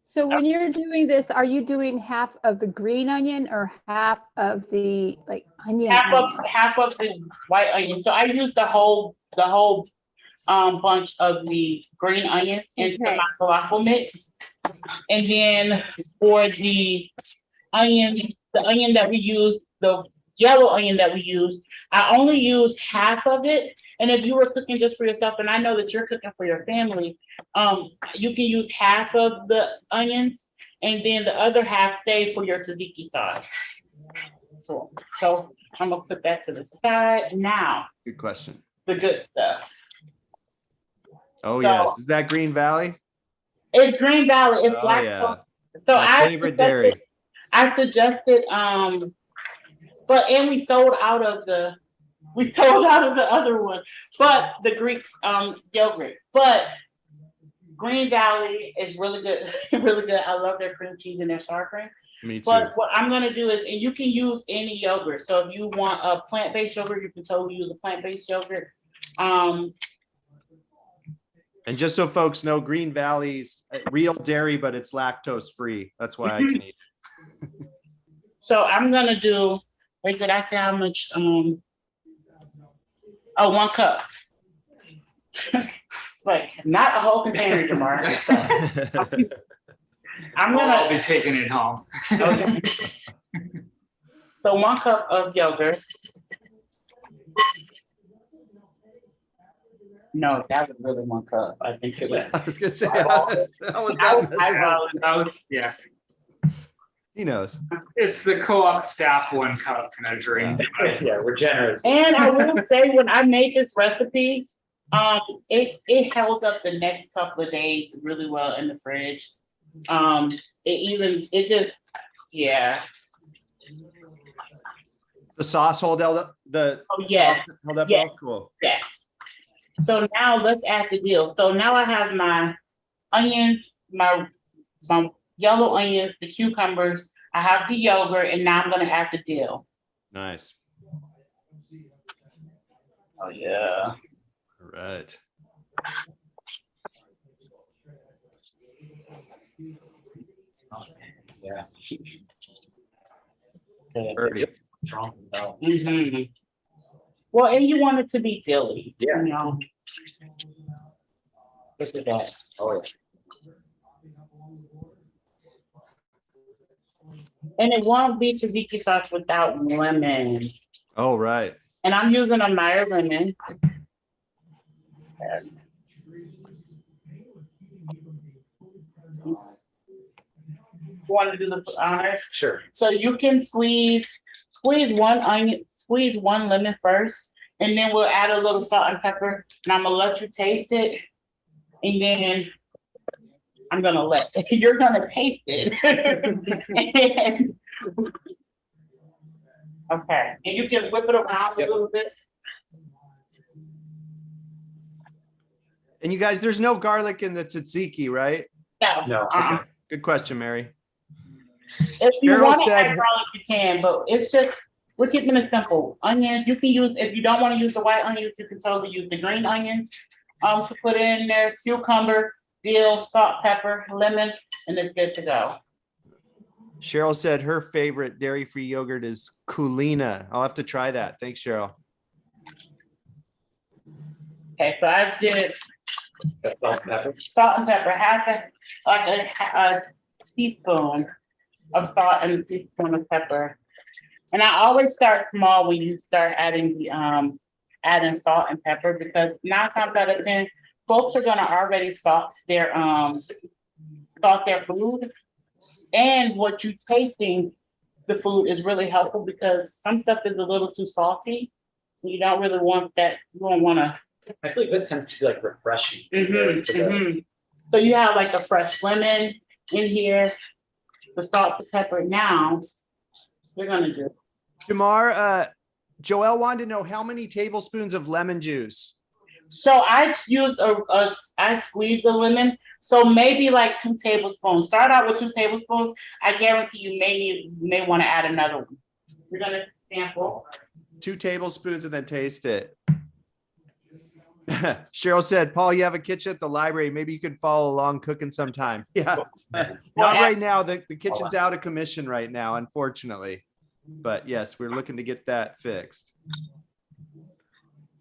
So when you're doing this, are you doing half of the green onion or half of the like onion? Half of the white onion. So I use the whole bunch of the green onions into my falafel mix. And then for the onion that we use, the yellow onion that we use, I only use half of it. And if you were cooking just for yourself, and I know that you're cooking for your family, you can use half of the onions and then the other half save for your tzatziki sauce. So I'm gonna put that to the side now. Good question. The good stuff. Oh yes, is that Green Valley? It's Green Valley. It's black. Yeah. So my favorite dairy. I suggested, but and we sold out of the other one, but the Greek yogurt. But Green Valley is really good, really good. I love their cream cheese and their sour cream. Me too. But what I'm gonna do is, and you can use any yogurt. So if you want a plant-based yogurt, you can totally use a plant-based yogurt. And just so folks know, Green Valley's real dairy, but it's lactose free. That's why I can eat it. So I'm gonna do. Wait, did I say how much? 1 cup. Like not a whole container tomorrow. I'll be taking it home. Okay. So 1 cup of yogurt. No, that was really 1 cup. I think it was. I was gonna say, yeah. He knows. It's the co-op staff 1 cup measuring. Yeah, we're generous. And I will say, when I made this recipe, it held up the next couple of days really well in the fridge. Yeah. The sauce held up yes. Held up yes. well? Cool. Yes. So now let's add the dill. So now I have my onions, my yellow onions, the cucumbers, I have the yogurt, and now I'm gonna add the dill. Nice. Oh yeah. All right. Yeah. Birdie. Mm-hmm. Well, and you want it to be dilly. Yeah. You know. Look at that. Oh yeah. And it won't be tzatziki sauce without lemon. Oh, right. And I'm using a Meyer lemon. You want to do the honors? Sure. So you can squeeze one onion, squeeze one lemon first, and then we'll add a little salt and pepper. And I'm gonna let you taste it, and then I'm gonna you're gonna taste it. Okay, and you can whip it around a little bit. And you guys, there's no garlic in the tzatziki, right? No. Okay. Good question, Mary. If you Cheryl want to said- add garlic, you can, but it's just, we're keeping it simple. Onions, you can use, if you don't want to use the white onions, you can totally use the green onions to put in there, cucumber, dill, salt, pepper, lemon, and it's good to go. Cheryl said her favorite dairy-free yogurt is Kulina. I'll have to try that. Thanks, Cheryl. Okay, so I did Salt and pepper. salt and pepper, a teaspoon of salt and a teaspoon of pepper. And I always start small when you start adding the adding salt and pepper, because 9 times out of 10, folks are gonna already salt their food. And what you tasting the food is really helpful, because some stuff is a little too salty. You don't really want that. You don't want to. I feel like this tends to be like refreshing. So you have like the fresh lemon in here, the salt, the pepper. Now we're gonna do. Jamar, Joelle wanted to know how many tablespoons of lemon juice. So I used I squeezed the lemon. So maybe like 2 tablespoons. Start out with 2 tablespoons. I guarantee you may want to add another one. We're gonna sample. 2 tablespoons and then taste it. Cheryl said, Paul, you have a kitchen at the library. Maybe you can follow along cooking sometime. Yeah. Not right now. The kitchen's out of commission right now, unfortunately. But yes, we're looking to get that fixed.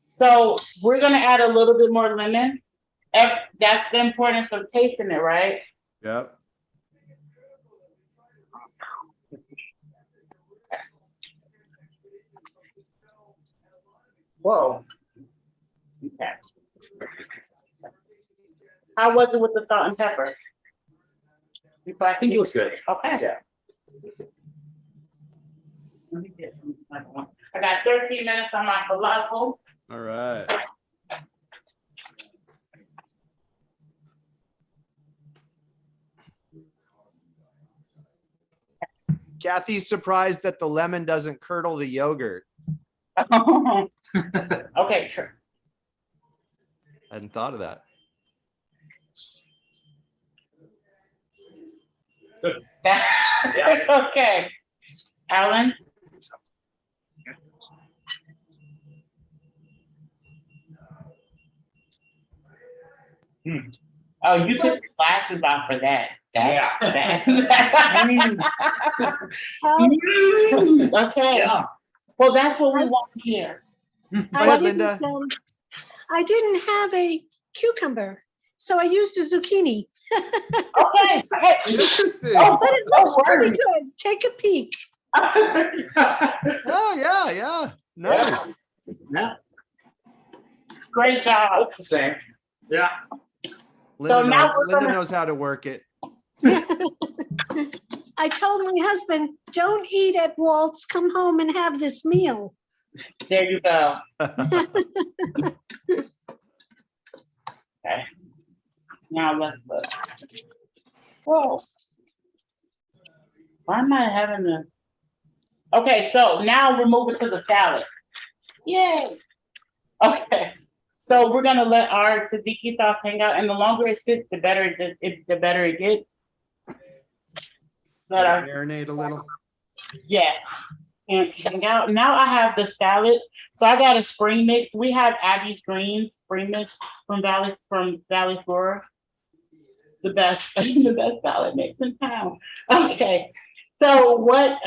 So we're gonna add a little bit more lemon. That's the importance of tasting it, right? Yep. Whoa. Okay. How was it with the salt and pepper? I think it was good. Okay. Yeah. Let me get another one. I got 13 minutes on my falafel. All right. Kathy's surprised that the lemon doesn't curdle the yogurt. Okay, sure. I hadn't thought of that. Okay. Alan? Oh, you took your glasses off for that. Yeah. Okay. Yeah. Well, that's what we want here. Go ahead, Linda. I didn't have a cucumber, so I used a zucchini. Okay. Hey. Interesting. Oh, But it looks pretty good. Take a peek. Oh, yeah. Nice. Yeah. Great job. Same. Yeah. Linda, now knows, we're Linda gonna- knows how to work it. I told my husband, don't eat at Walt's, come home and have this meal. There you go. Okay. Now let's look. Whoa. Why am I having a? Okay, so now we're moving to the salad. Yay. Okay. So we're gonna let our tzatziki sauce hang out, and the longer it sits, the better it gets. Let our Marinate a little. yeah, and hang out. Now I have the salad. So I got a spring mix. We have Abby's Green spring mix from Valley Flora. The best, the best salad mix in town. Okay. So what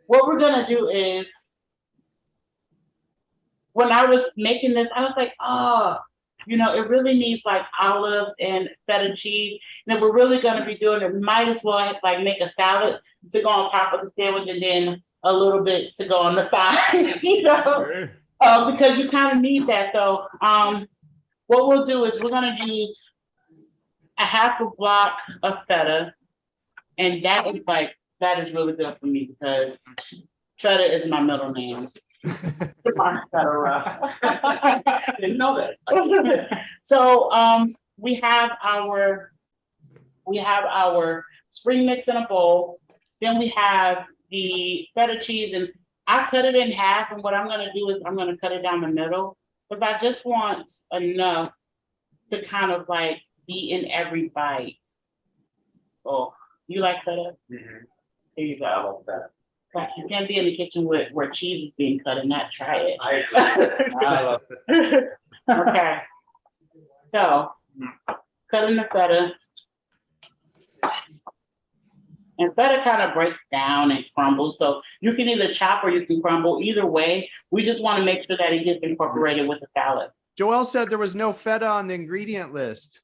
we're gonna do is, when I was making this, I was like, oh, it really needs like olives and feta cheese. And if we're really gonna be doing it, we might as well like make a salad to go on top of the sandwich and then a little bit to go on the side, Sure. because you kind of need that. So what we'll do is we're gonna use a half a block of feta, and that is really good for me because feta is my middle name. I didn't know that. So we have our spring mix in a bowl. Then we have the feta cheese, and I cut it in half. And what I'm gonna do is I'm gonna cut it down the middle because I just want enough to kind of like be in every bite. Oh, you like feta? Mhm. Here you I go. love that. Like, you can't be in the kitchen where cheese is being cut and not try it. I love Okay. So, cutting the feta. And feta kind of breaks down and crumbles. So you can either chop or you can crumble. Either way, we just want to make sure that it gets incorporated with the salad. Joelle said there was no feta on the ingredient list.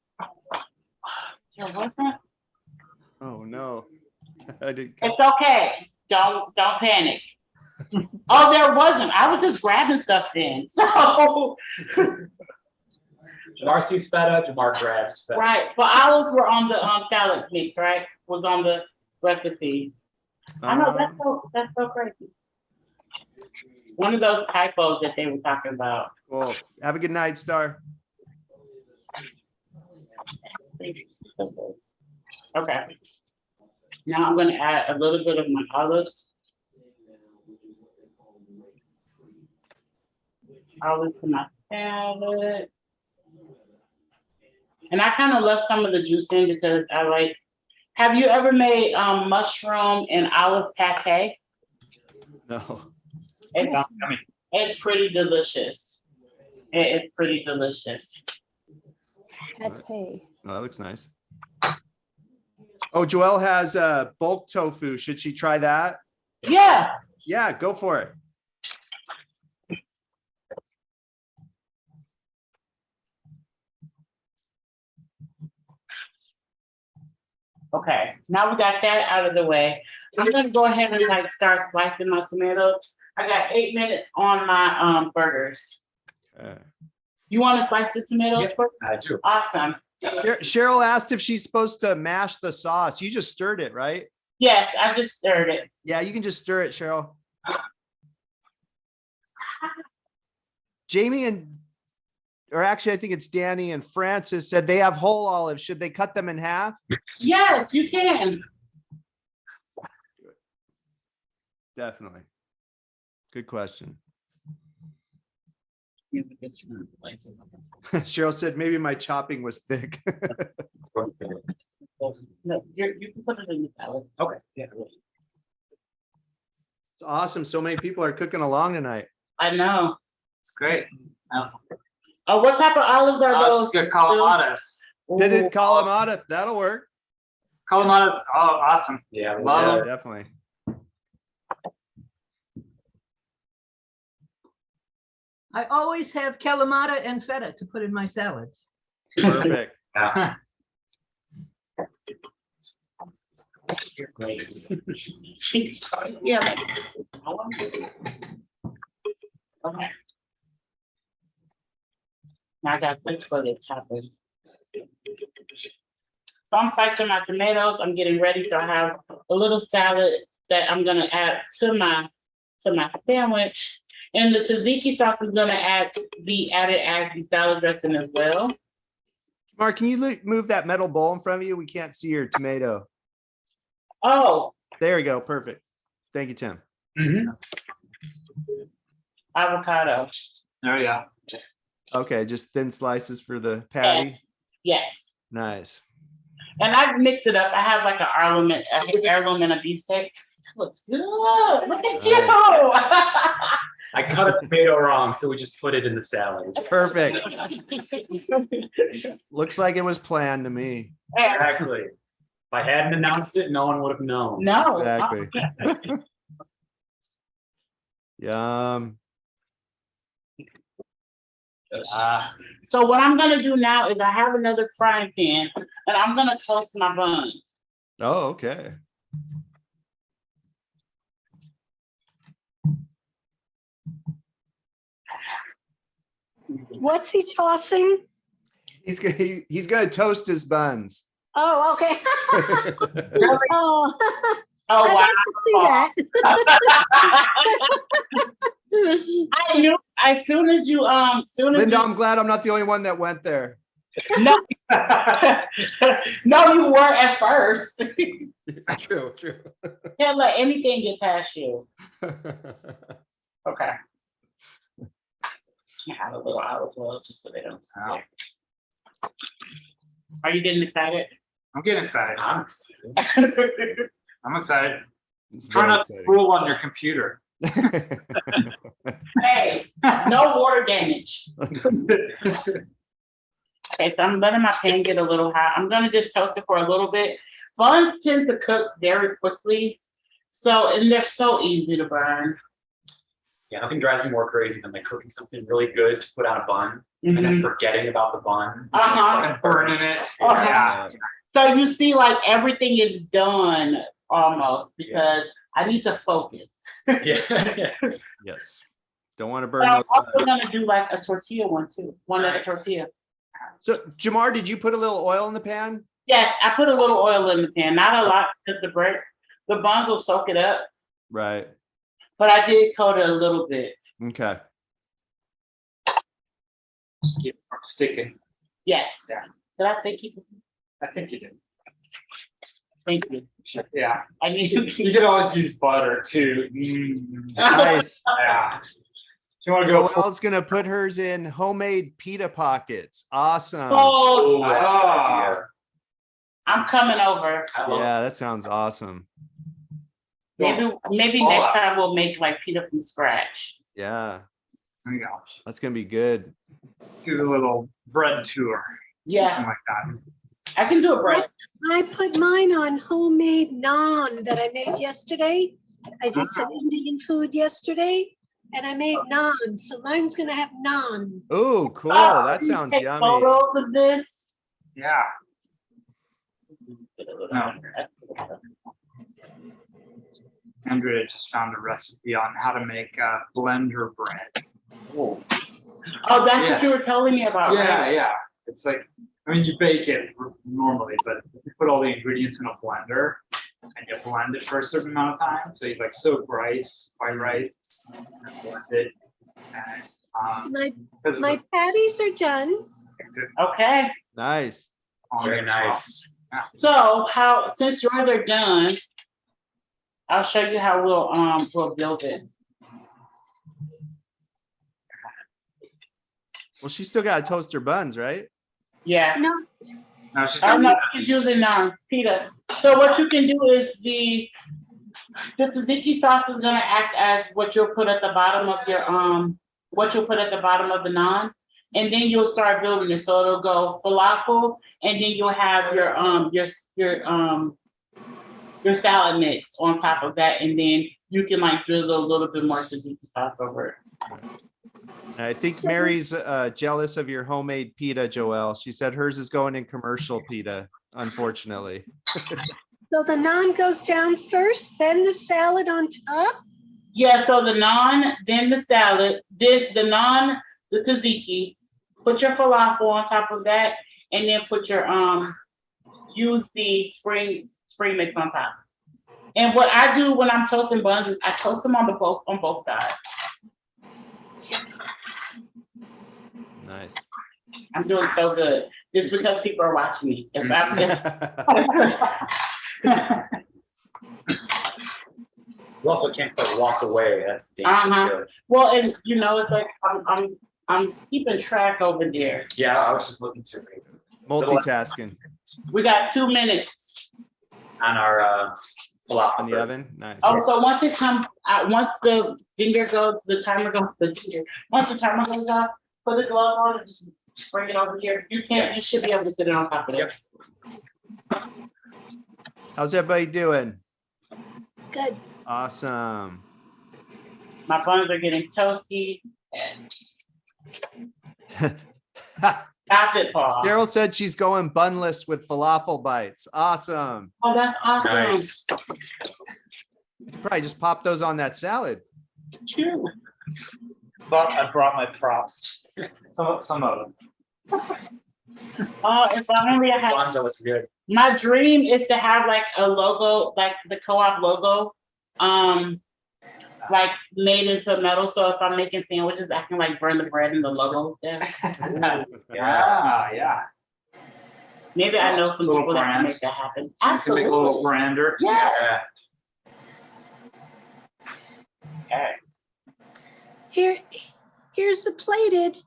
Yeah, what's that? Oh, no. I didn't. It's okay. Don't panic. Oh, there wasn't. I was just grabbing stuff then. So Jamar sees feta, Jamar grabs feta. right. But olives were on the salad mix, right? Was on the recipe. I know that's so crazy. One of those typos that they were talking about. Cool. Have a good night, Star. Okay. Now I'm gonna add a little bit of my olives. Olives to my salad. And I kind of left some of the juice in because I like, have you ever made mushroom and olive pate? No. It's pretty delicious. It's pretty delicious. That's hay. Oh, that looks nice. Oh, Joelle has bulk tofu. Should she try that? Yeah. Yeah, go for it. Okay, now we got that out of the way. I'm gonna go ahead and like start slicing my tomatoes. I got 8 minutes on my burgers. Okay. You want to slice the tomatoes? Yeah, I do. Awesome. Cheryl asked if she's supposed to mash the sauce. You just stirred it, right? Yes, I just stirred it. Yeah, you can just stir it, Cheryl. Jamie or actually, I think it's Danny and Francis said they have whole olives. Should they cut them in half? Yes, you can. Definitely. Good question. Cheryl said maybe my chopping was thick. No, you can put it in the salad. Okay. Yeah. It's awesome. So many people are cooking along tonight. I know. It's great. Oh, what type of olives are those? Good Kalamatas. Pitted Kalamata. That'll work. Kalamatas. Oh, awesome. Yeah. Love Yeah, definitely. I always have calamata and feta to put in my salads. Perfect. Yeah. You're great. Yeah. Okay. Now I got to wait for the chopper. So I'm slicing my tomatoes. I'm getting ready. So I have a little salad that I'm gonna add to my sandwich. And the tzatziki sauce is gonna be added as the salad dressing as well. Mark, can you move that metal bowl in front of you? We can't see your tomato. Oh, There you go. Perfect. Thank you, Tim. avocado. There we go. Okay, just thin slices for the patty. Yes. Nice. And I mix it up. I have like an heirloom and a beefsteak. That looks good. Look at you. I cut a tomato wrong, so we just put it in the salad. Perfect. Looks like it was planned to me. Exactly. If I hadn't announced it, no one would have known. No. Exactly. Yum. So what I'm gonna do now is I have another frying pan and I'm gonna toast my buns. Oh, okay. What's he tossing? He's gonna toast his buns. Oh, okay. Oh, Oh, I'd like to see that. I knew as soon as you Linda, I'm glad I'm not the only one that went there. no, no, you were at first. True. Can't let anything get past you. Okay. Add a little olive oil just so they don't smell. Are you getting excited? I'm getting excited. I'm excited. I'm excited. It's Try very not to exciting. rule on your computer. Hey, no water damage. Okay, so I'm letting my pan get a little hot. I'm gonna just toast it for a little bit. Buns tend to cook very quickly, and they're so easy to burn. Yeah, nothing drives me more crazy than like cooking something really good to put on a bun and then forgetting about the bun. Uh-huh. Burning it. Yeah. So you see, like everything is done almost because I need to focus. Yeah. Yes. Don't want to burn But I'm those also buns. gonna do like a tortilla one too. One of the Nice. tortilla. So Jamar, did you put a little oil in the pan? Yes, I put a little oil in the pan, not a lot because the buns will soak it up, Right. but I did coat it a little bit. Okay. Keep it from sticking. Yes. Yeah. Did I think you? I think you did. Thank you. Yeah. I need You can always use butter too. Nice. Yeah. You want to go? Joelle's gonna put hers in homemade pita pockets. Awesome. Oh, That's a good idea. I'm coming over. I love Yeah, that sounds awesome. Maybe next time we'll make like pita from scratch. Yeah, There you go. that's gonna be good. Do the little bread tour. Yeah. Something like that. I can do a bread. I put mine on homemade naan that I made yesterday. I did some Indian food yesterday and I made naan. So mine's gonna have naan. Oh, cool. Oh, That you sounds take yummy. Photos of this. Yeah. No. Andrea just found a recipe on how to make blender bread. Oh, that's Yeah. what you were telling me about, Yeah, right? yeah. It's like, I mean, you bake it normally, but you put all the ingredients in a blender and you blend it for a certain amount of time. So you like soak rice, white rice, and blend it. And, My patties are done. Okay. Nice. Very nice. So since yours are done, I'll show you how we'll build it. Well, she still got to toast her buns, right? Yeah. No. No, she's using pita. So what you can do is the tzatziki sauce is gonna act as what you'll put at the bottom of your the naan, and then you'll start building it. So it'll go falafel, and then you'll have your salad mix on top of that, and then you can like drizzle a little bit more tzatziki sauce over it. And I think Mary's jealous of your homemade pita, Joelle. She said hers is going in commercial pita, unfortunately. So the naan goes down first, then the salad on top? Yeah, so the naan, then the salad, then the naan, the tzatziki, put your falafel on top of that, and then put your use the spring mix on top. And what I do when I'm toasting buns is I toast them on both sides. Nice. I'm doing so good. Just because people are watching me. If You also can't quite walk away. That's dangerous. Well, and it's like I'm keeping track over there. Yeah, I was just looking to Multitasking. We got 2 minutes on our falafel. In the oven? Nice. Oh, so once it comes, once the finger goes, once the timer goes off, put the glove on and just bring it over here. You should be able to sit it on top of it. How's everybody doing? Good. Awesome. My buns are getting toasty. Stop it, Paul. Cheryl said she's going bunless with falafel bites. Awesome. Oh, that's awesome. Nice. You probably just pop those on that salad. True. But I brought my props. Some of them. Oh, if only I had. Garbanzo looks good. My dream is to have like a logo, like the co-op logo, like made into metal. So if I'm making sandwiches, I can like burn the bread and the logo there. Yeah. Maybe I know some Little people that can brand. make that happen. To make a little brander. Yeah. Okay. Here's the plated.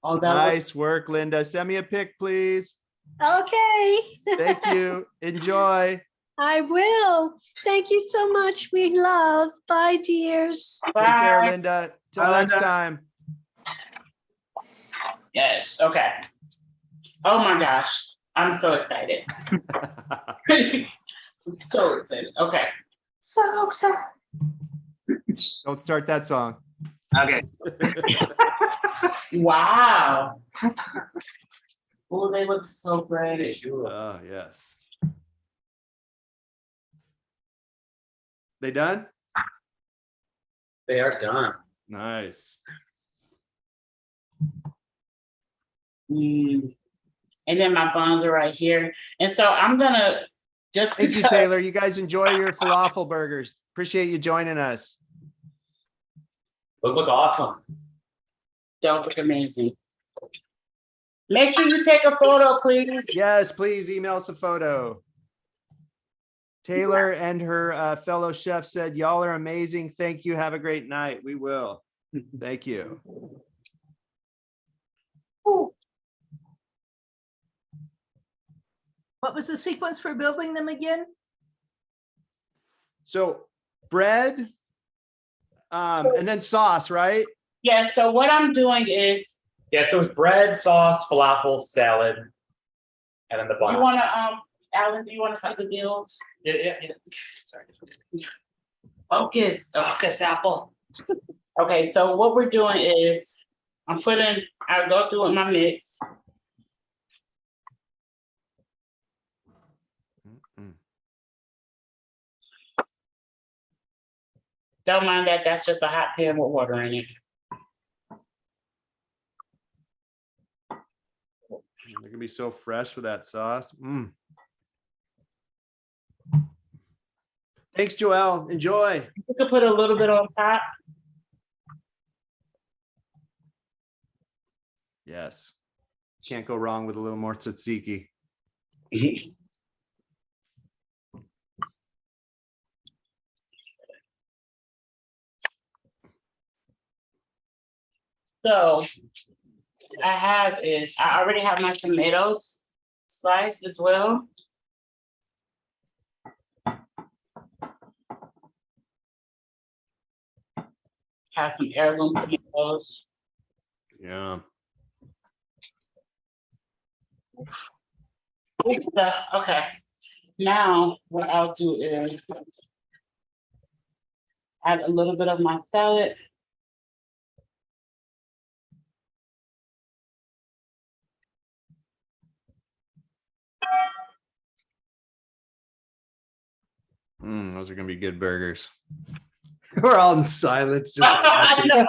Oh, Nice work, Linda. Send me a pic, please. Okay. Thank you. Enjoy. I will. Thank you so much. We love. Bye, dears. Take care, Linda. Till Bye, next Linda. time. Yes. Okay. Oh my gosh. I'm so excited. I'm so excited. Okay. So excited. Don't start that song. Okay. Wow. Oh, they look so great. Oh, yes. They done? They are done. Nice. And then my buns are right here. And so I'm gonna just Thank you, Taylor. You guys enjoy your falafel burgers. Appreciate you joining us. Those look awesome. Those look amazing. Make sure you take a photo, please. Yes, please email us a photo. Taylor and her fellow chef said, y'all are amazing. Thank you. Have a great night. We will. Thank you. What was the sequence for building them again? So bread, and then sauce, right? Yeah, so what I'm doing is, Yeah, so it's bread, sauce, falafel, salad, and then the bun. you wanna, Alan, do you wanna see the build? Yeah. Sorry. Focus, Apple. Okay, so what we're doing is, I'll go through with my mix. Don't mind that, that's just a hot pan with water in it. They're gonna be so fresh with that sauce. Thanks, Joelle. Enjoy. You can put a little bit on top. Yes. Can't go wrong with a little more tzatziki. So I already have my tomatoes sliced as well. Have some heirloom tomatoes. Yeah. Okay, now what I'll do is add a little bit of my salad. Those are gonna be good burgers. We're all in silence, just I watching. know.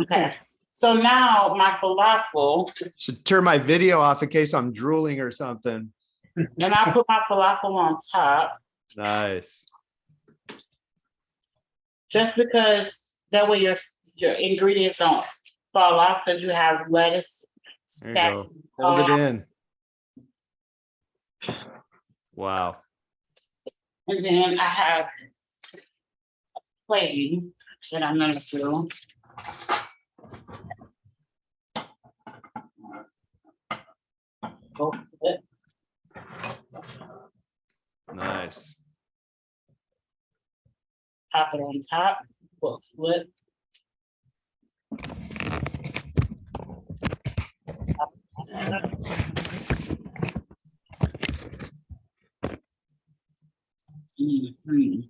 Okay, so now my falafel, Should turn my video off in case I'm drooling or something. and I put my falafel on top, Nice. just because that way your ingredients don't fall off, because you have lettuce. There you go. Hold it in. Wow. And then I have plating that I'm gonna do. Nice. Pop it on top, we'll flip. Mhm.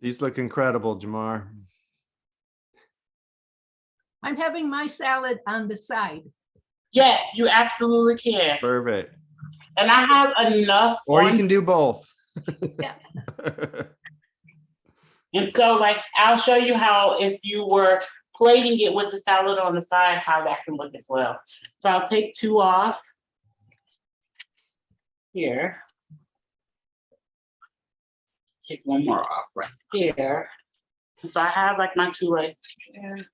These look incredible, Jamar. I'm having my salad on the side. Yeah, you absolutely can. Perfect. And I have enough. Or you can do both. Yeah. And so like, I'll show you how if you were plating it with the salad on the side, how that can look as well. So I'll take 2 off here. Take 1 more off right here. So I have like my 2 right here.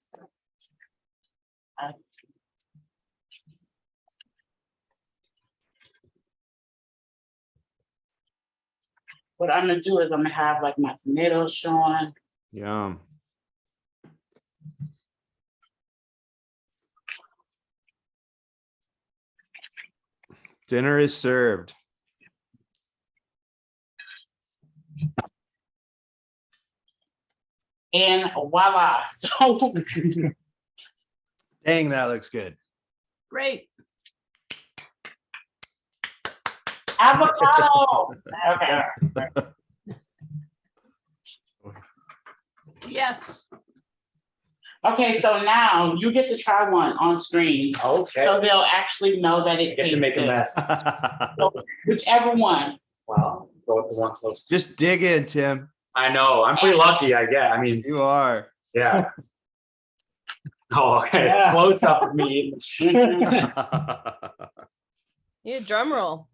What I'm gonna do is I'm gonna have like my tomatoes showing. Yum. Dinner is served. And voila. So Dang, that looks good. Great. avocado. Okay. Yes. Okay, so now you get to try one on screen. Okay. So they'll actually know that it Get tastes to make a good. mess. So whichever one. Wow. Go with the one close. Just dig in, Tim. I know. I'm pretty lucky, I guess. I mean, You are. yeah. Oh, okay. Yeah. Close up of me. Yeah, drum roll.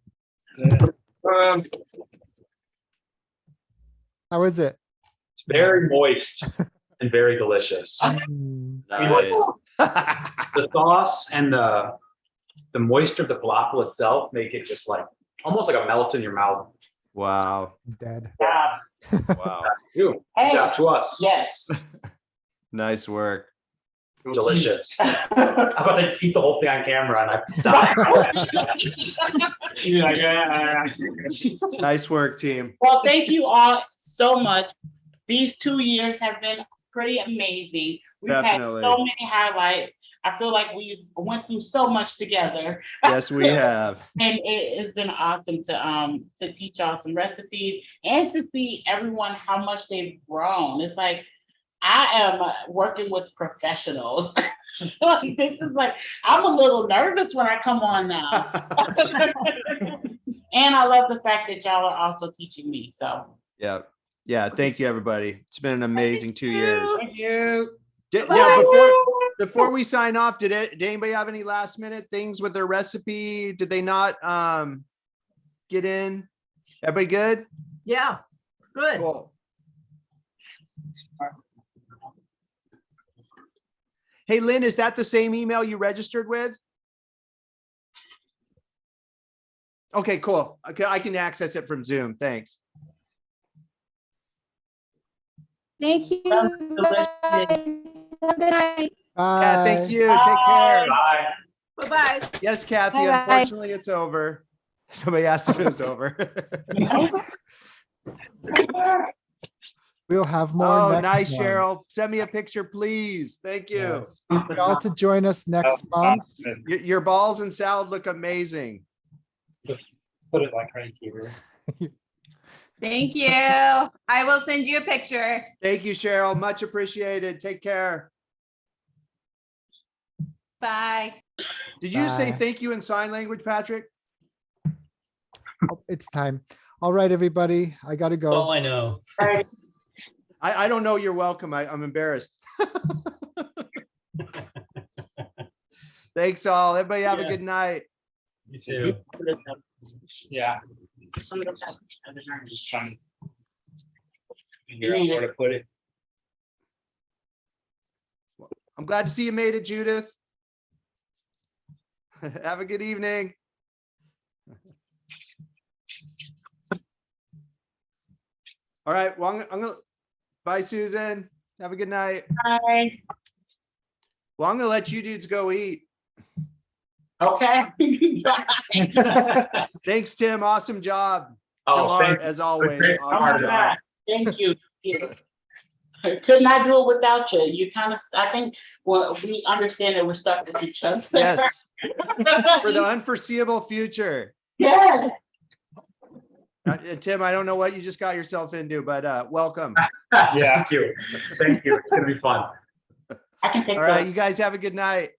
How is it? It's very moist and very delicious. Nice. The sauce and the moisture of the falafel itself make it just like almost like a melt in your mouth. Wow. Dead. Wow. You. Hey. Yeah, to us. Yes. Nice work. delicious. I'm about to eat the whole thing on camera and I stop. Nice work, team. Well, thank you all so much. These 2 years have been pretty amazing. We've Definitely. had so many highlights. I feel like we went through so much together. Yes, we have. And it has been awesome to teach y'all some recipes and to see everyone how much they've grown. It's like I am working with professionals. Like, this is like I'm a little nervous when I come on now. And I love the fact that y'all are also teaching me. So Yeah. Yeah. Thank you, everybody. It's been an amazing 2 years. thank you. Now, before we sign off, did anybody have any last minute things with their recipe? Did they not get in? Everybody good? Yeah, good. Cool. Hey, Lynn, is that the same email you registered with? Okay, cool. Okay, I can access it from Zoom. Thanks. Thank you. Guys. Have a good night. Yeah, thank Bye. you. Take care. Bye. Bye-bye. Yes, Kathy, Bye-bye. unfortunately, it's over. Somebody asked if it was over. We'll have more. Oh, next nice, month. Cheryl. Send me a picture, please. Thank you. Yes. Want y'all to join us next month. Your balls and salad look amazing. Put it like right here. Thank you. I will send you a picture. Thank you, Cheryl. Much appreciated. Take care. Bye. Did you say Bye. thank you in sign language, Patrick? Oh, it's time. All right, everybody. I gotta That's all go. I know. I don't know. You're welcome. I'm embarrassed. Thanks all. Everybody have a Yeah. good night. You too. Yeah. I'm just trying to figure out where to put it. I'm glad to see you made it, Judith. Have a good evening. All right. Well, I'm gonna bye, Susan. Have a good night. Bye. Well, I'm gonna let you dudes go eat. Okay. Thanks, Tim. Awesome job. Oh, Jamar, thank you. as always. Great. Oh Awesome my job. God. Thank you. I could not do it without you. You kind of, I think, well, we understand that we're stuck with each other. Yes. For the unforeseeable future. Yeah. Tim, I don't know what you just got yourself into, but welcome. Yeah, thank you. Thank you. It's gonna be fun. I can take All right, you guys have a good night.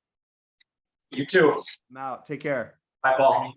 You too. I'm out. Take care. Bye, Paul.